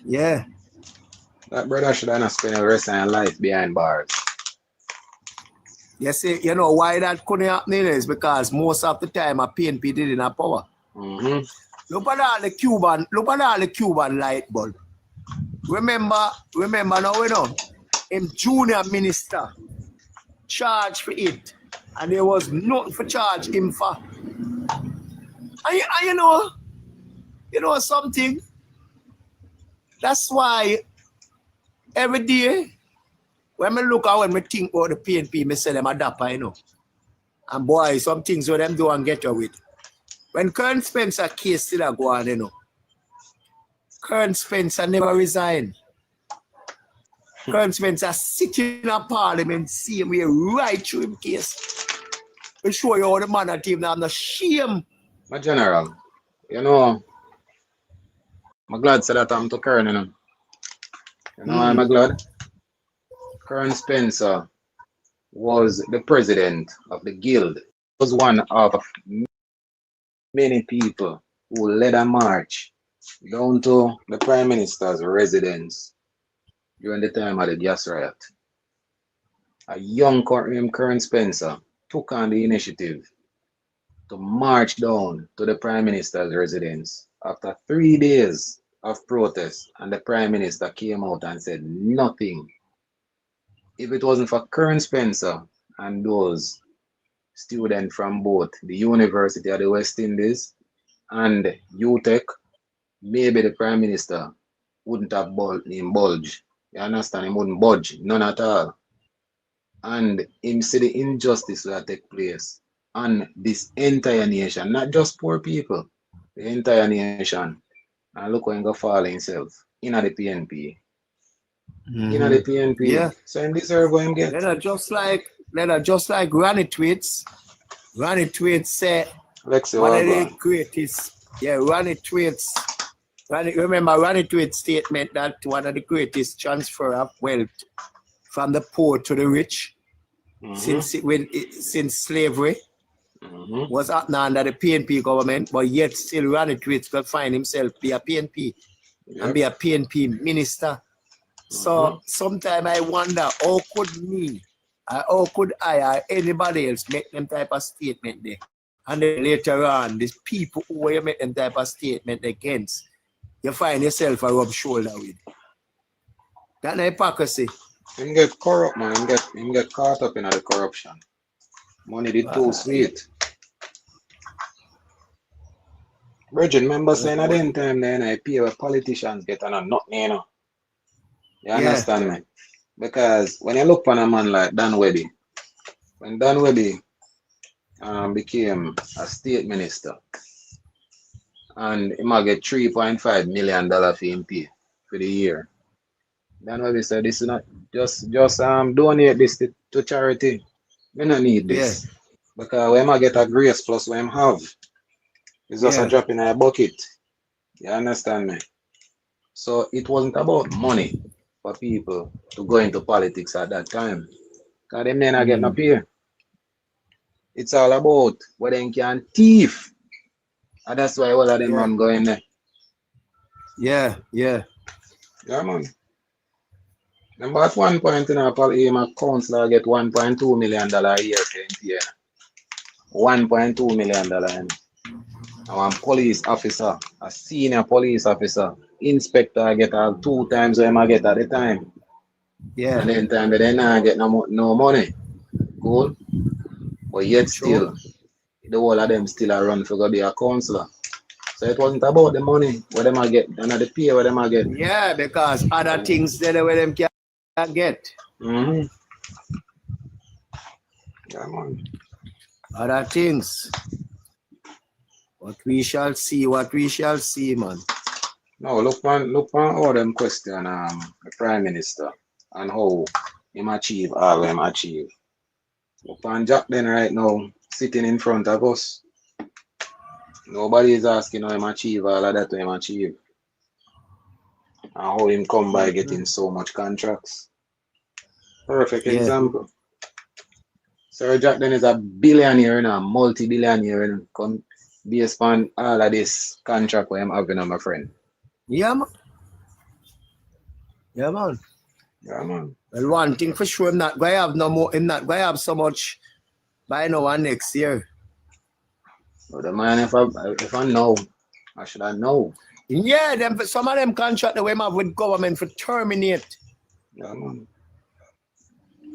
Yeah. That brother should have not spent the rest of his life behind bars. You see, you know why that couldn't happen is because most of the time a PNP didn't have power. Look at all the Cuban light bulb. Remember now, you know, him junior minister charged for it. And there was nothing for charge him for. And you know something? That's why every day when we look at when we think about the PNP, we say them a dapper, you know. And boy, some things where them do and get away with. When Colonel Spencer case still a go on, you know. Colonel Spencer never resigned. Colonel Spencer sitting in a parliament, same way right through him case. We show you how the man at him now have no shame. My general, you know, I'm glad say that I'm to Kern, you know. You know why I'm glad? Colonel Spencer was the president of the guild. He was one of many people who led a march down to the Prime Minister's residence during the time of the gas riot. A young Colonel Spencer took on the initiative to march down to the Prime Minister's residence after 3 days of protest, and the Prime Minister came out and said nothing. If it wasn't for Colonel Spencer and those students from both the University of the West Indies and UTech, maybe the Prime Minister wouldn't have bulged. You understand? He wouldn't budge, none at all. And him see the injustice that take place on this entire nation, not just poor people, the entire nation. And look when he go fall himself in the PNP. In the PNP. Yeah. So him deserve what him get. They're just like Granny Tweets. Granny Tweets said Lexi, one of the Wagwan. greatest. Yeah, Granny Tweets. Remember Granny Tweets' statement that one of the greatest transfer of wealth from the poor to the rich since slavery was happening under the PNP government, but yet still Granny Tweets could find himself be a PNP and be a PNP minister. So sometimes I wonder how could I or anybody else make them type of statement there? And then later on, these people who you make them type of statement against, you find yourself a rub shoulder with. That's not hypocrisy. Him get corrupt, man. Him get caught up in the corruption. Money did too sweet. Virgin, remember saying at the time then I pay where politicians get on a nothing, you know. You understand me? Because when you look on a man like Dan Webby, when Dan Webby became a state minister, and he might get $3.5 million for him pay for the year. Dan Webby said, this is not just donate this to charity. We don't need this. Because we might get a grace plus what him have. It's just a drop in a bucket. You understand me? So it wasn't about money for people to go into politics at that time. Because they may not get no pay. It's all about what they can thief. And that's why all of them man go in there. Yeah. Yeah, man. Remember at one point in our councillor get $1.2 million a year for him. $1.2 million. And one police officer, a senior police officer, inspector get 2 times what I get at the time. Yeah. And then time they not get no money. Cool. But yet still, the whole of them still are run for go be a councillor. So it wasn't about the money where them get, and the pay where them get. Yeah, because other things there where them can get. Yeah, man. Other things. What we shall see, man. No, look on all them question the Prime Minister and how him achieve all him achieve. Look on Jack then right now sitting in front of us. Nobody is asking how him achieve all of that him achieve. And how him come by getting so much contracts. Perfect example. Sir Jack then is a billionaire and a multi-billionaire and come based on all of this contract where I'm having on my friend. Yeah, man. Yeah, man. Yeah, man. Well, one thing for sure, I'm not going to have no more. I'm not going to have so much by now and next year. But the man, if I know, I should I know. Yeah, some of them contract the way I have with government for terminate. Yeah, man.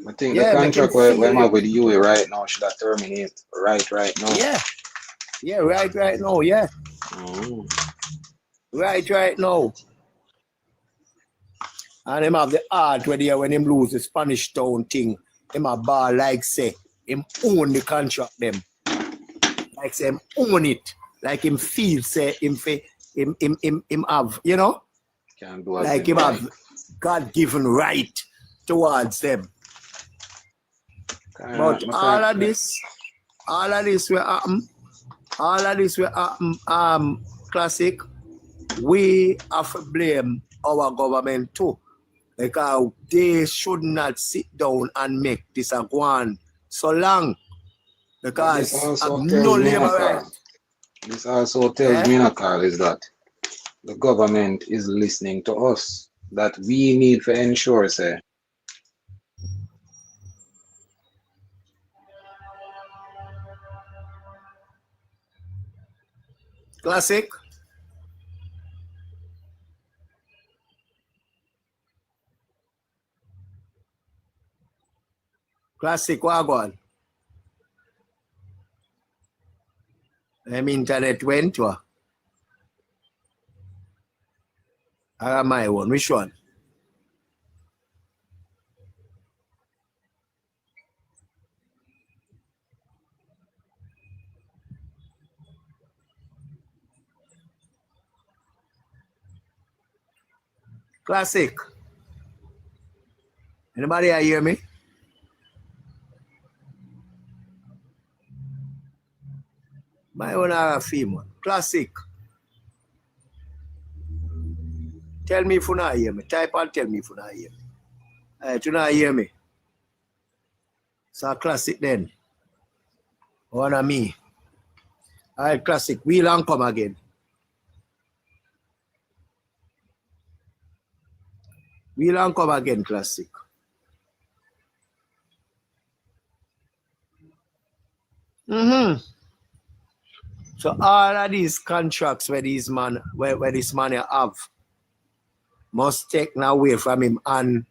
I think the contract where I'm have with you right now should I terminate right now. Yeah. Yeah, right now, yeah. Right now. And him have the art where when him lose the Spanish town thing, him a ball like say, him own the contract them. Like say him own it. Like him feel say him have, you know? Can do as Like him him have God-given right towards them. But all of this will happen. Classic. We have to blame our government too. Because they should not sit down and make this a go on so long. Because this also no tells me, labor right. This also tells me, Carl, is that the government is listening to us. That we need to ensure, say, Classic. Classic, wagwan. Internet went to. I got my one. Which one? Classic. Anybody hear me? My own are a female. Classic. Tell me if you not hear me. Type and tell me if you not hear me. You not hear me. So classic then. One of me. Alright, classic. Wheel and come again. Wheel and come again, classic. So all of these contracts where this man have must take now away from him, and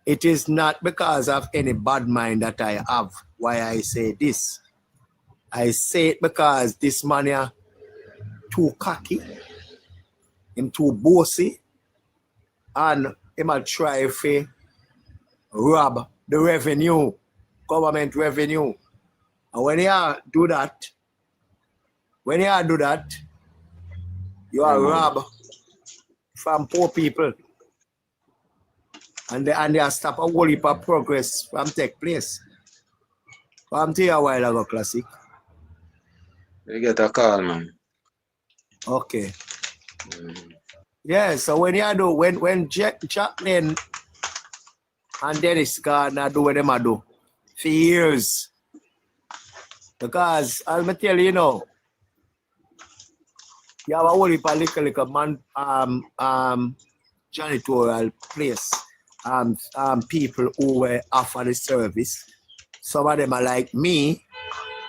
it is not because of any bad mind that I have why I say this. I say it because this man is too cocky, him too bossy, and he might try to rob the revenue, government revenue. And when you do that, you are robbed from poor people. And they stop a whole heap of progress from take place. Come to you a while ago, classic. you get a call, man. Okay. Yeah, so when Jacqueline and Dennis Gardner do what they do for years. Because I'll tell you now, you have a whole heap of little man janitorial place. People who were offer the service. Some of them are like me,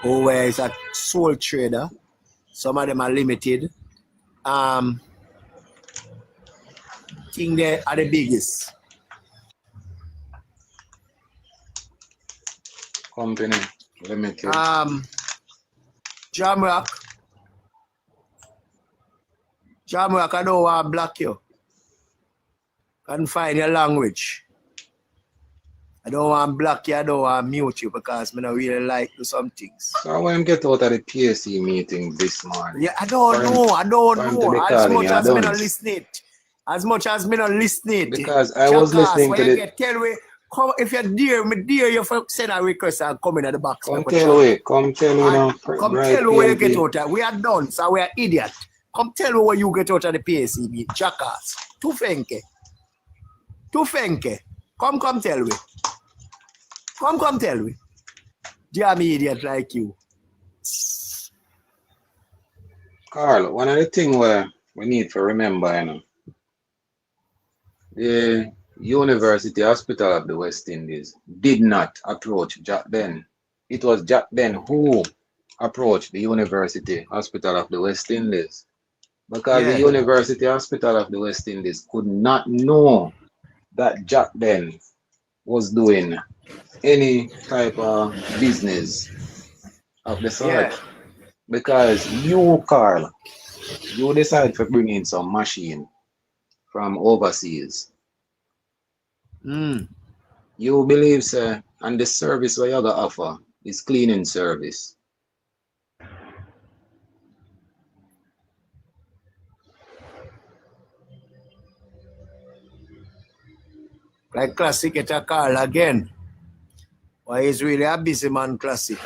who is a sole trader. Some of them are limited. Think they are the biggest. Company, limited. Jamrock, I don't want to block you. Can't find your language. I don't want to block you, I don't want to mute you because I don't really like do some things. So when get out of the PSC meeting this morning? Yeah, I don't know. As much as me not listening. Because I was listening to the... Tell me, come, if you're dear, me dear you for send a request and come in at the box. Come tell me now. Come tell me where you get out of. We are done, so we are idiot. Come tell me where you get out of the PSC meeting, jackass. Tu fenke. Come tell me. Come tell me. Damn idiot like you. Carl, one of the things where we need to remember, you know, the University Hospital of the West Indies did not approach Jack Den. It was Jack Den who approached the University Hospital of the West Indies. Because the University Hospital of the West Indies could not know that Jack Den was doing any type of business of the sort. Yeah. Because you, Carl, you decide to bring in some machine from overseas. You believe, sir, and the service where you got offer is cleaning service. Like Classic get a call again. Why is really a busy man, Classic?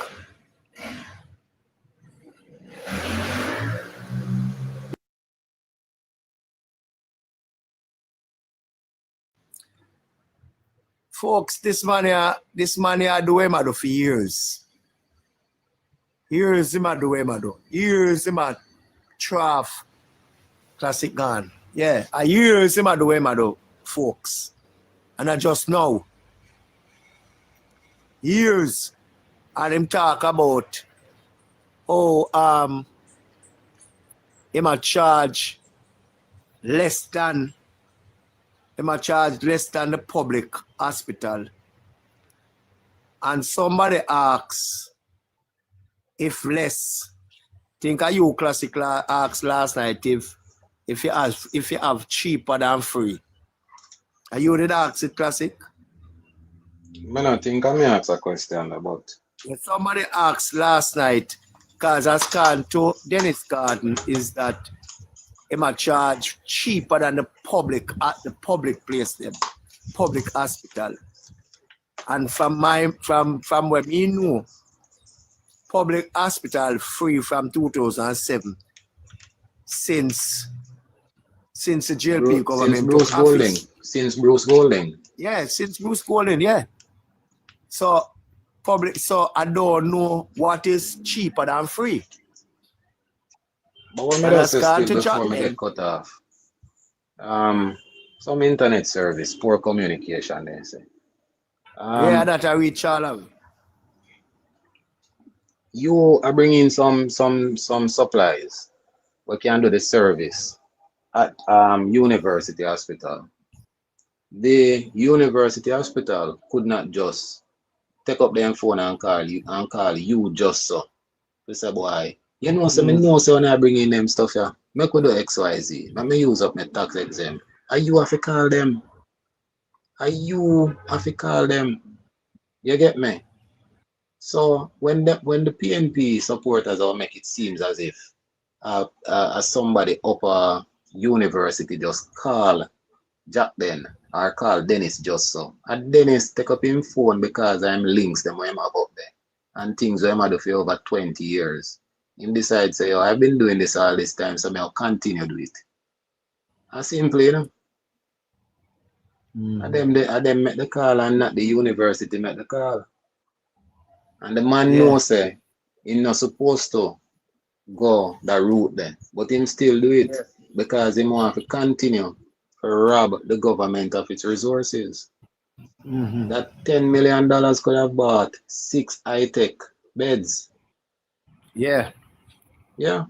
Folks, this man here do him do for years. Years him a do him do. Years him a Traff Classic gone. Yeah, a years him a do him do, folks. And I just know. Years. And him talk about him a charge less than the public hospital. And somebody asks if less. Think of you, Classic, asked last night if you have cheaper than free. Are you did ask it, Classic? I don't think I may ask a question about. Somebody asked last night, because as gone to Dennis Garden, is that him a charge cheaper than the public at the public place them, public hospital. And from when me know, public hospital free from 2007 since the JLP government Since Bruce Golding. Since Bruce Golding. Yeah, since Bruce Golding, yeah. So I don't know what is cheaper than free. But what I say still before me get cut off. Some internet service, poor communication, they say. Yeah, that I reach all of it. You are bringing some supplies. We can do the service at University Hospital. The University Hospital could not just take up their phone and call you just so. You say, boy, you know, so me know so when I bring in them stuff here, make we do XYZ. Let me use up my tax exempt. Are you have to call them? You get me? So when the PNP supporters all make it seems as if somebody up a university just call Jack then or call Dennis just so. And Dennis take up him phone because I'm links them when I'm up there. And things where I'm do for over 20 years. Him decide say, oh, I've been doing this all this time, so I'll continue to do it. As simply, you know. And them make the call and not the university make the call. And the man knows say he's not supposed to go that route then. But him still do it because he want to continue to rob the government of its resources. That $10 million could have bought 6 high-tech beds. Yeah. Yeah.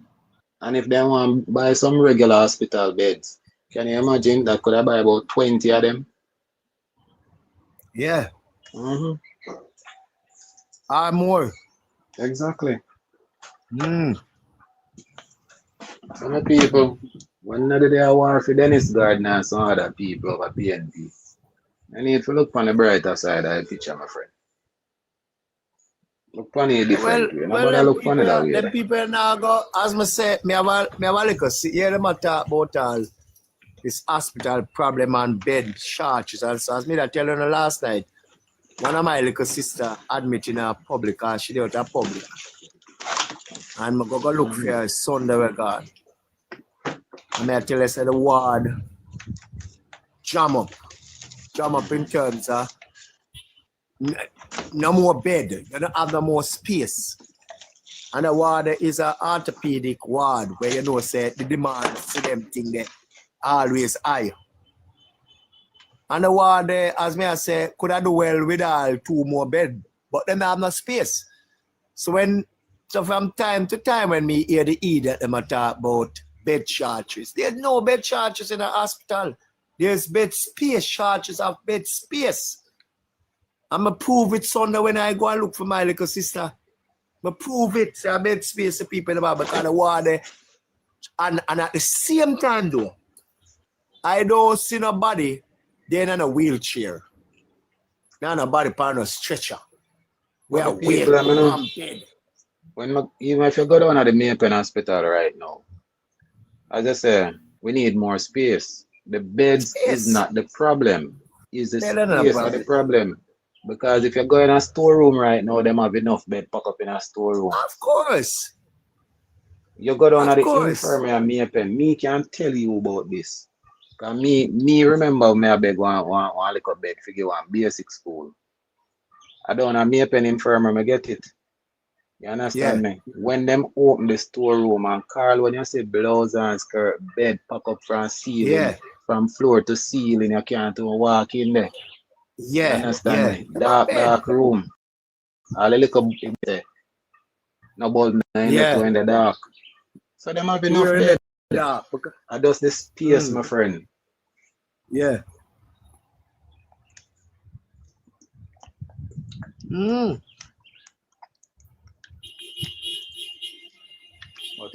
And if they want to buy some regular hospital beds, can you imagine that could have buy about 20 of them? Yeah. Or more. Exactly. Some people, when they are war for Dennis Garden and some other people over PNP. And if you look on the brighter side of the picture, my friend. Look on it different way. Nobody look on it that way. Them people now go, as I say, me have a little see here them talk about all this hospital problem and bed shortages and so as me that tell you last night. One of my little sister admit in a public and she did out a public. And I go look for her Sunday we gone. And I tell her say the ward jam up in terms of no more bed, you don't have no more space. And the ward is an orthopedic ward where you know say the demand for them thing there always high. And the ward, as me I say, could I do well with all 2 more beds, but then I have no space. So from time to time when me hear the idiot them talk about bed shortages, there's no bed shortages in a hospital. There's bed space shortages of bed space. I'ma prove it Sunday when I go and look for my little sister. I'ma prove it, say bed space to people in the because the ward and at the same time though, I don't see nobody then in a wheelchair. Now nobody on a stretcher. We are The people, waiting I mean, on bed. even if you go down to the Main Pen Hospital right now, as I say, we need more space. The beds is Space. not the problem. It's the Bed ain't a space are the problem. Because if you go in a storeroom right now, them have enough bed pack up in a storeroom. Of course. You go down Of to the course. infirmary and Main Pen, me can tell you about this. Cause me remember me I beg one little bed figure one basic school. I don't know Main Pen infirmary, I get it. You understand me? When them open the storeroom and Carl, when you say blouse and skirt, bed pack up from ceiling, from floor to ceiling, you can't even walk in there. You understand me? Dark room. All the little there. No bulb in the dark. So them have enough bed. Dark. I just the space, my friend. Yeah.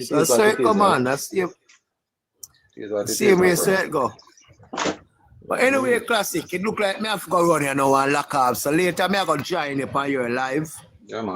So say come on, that's the same way say it go. But anyway, classic, it look like me have to go run here now and lock up. So later me I go join you on your live. Yeah, man.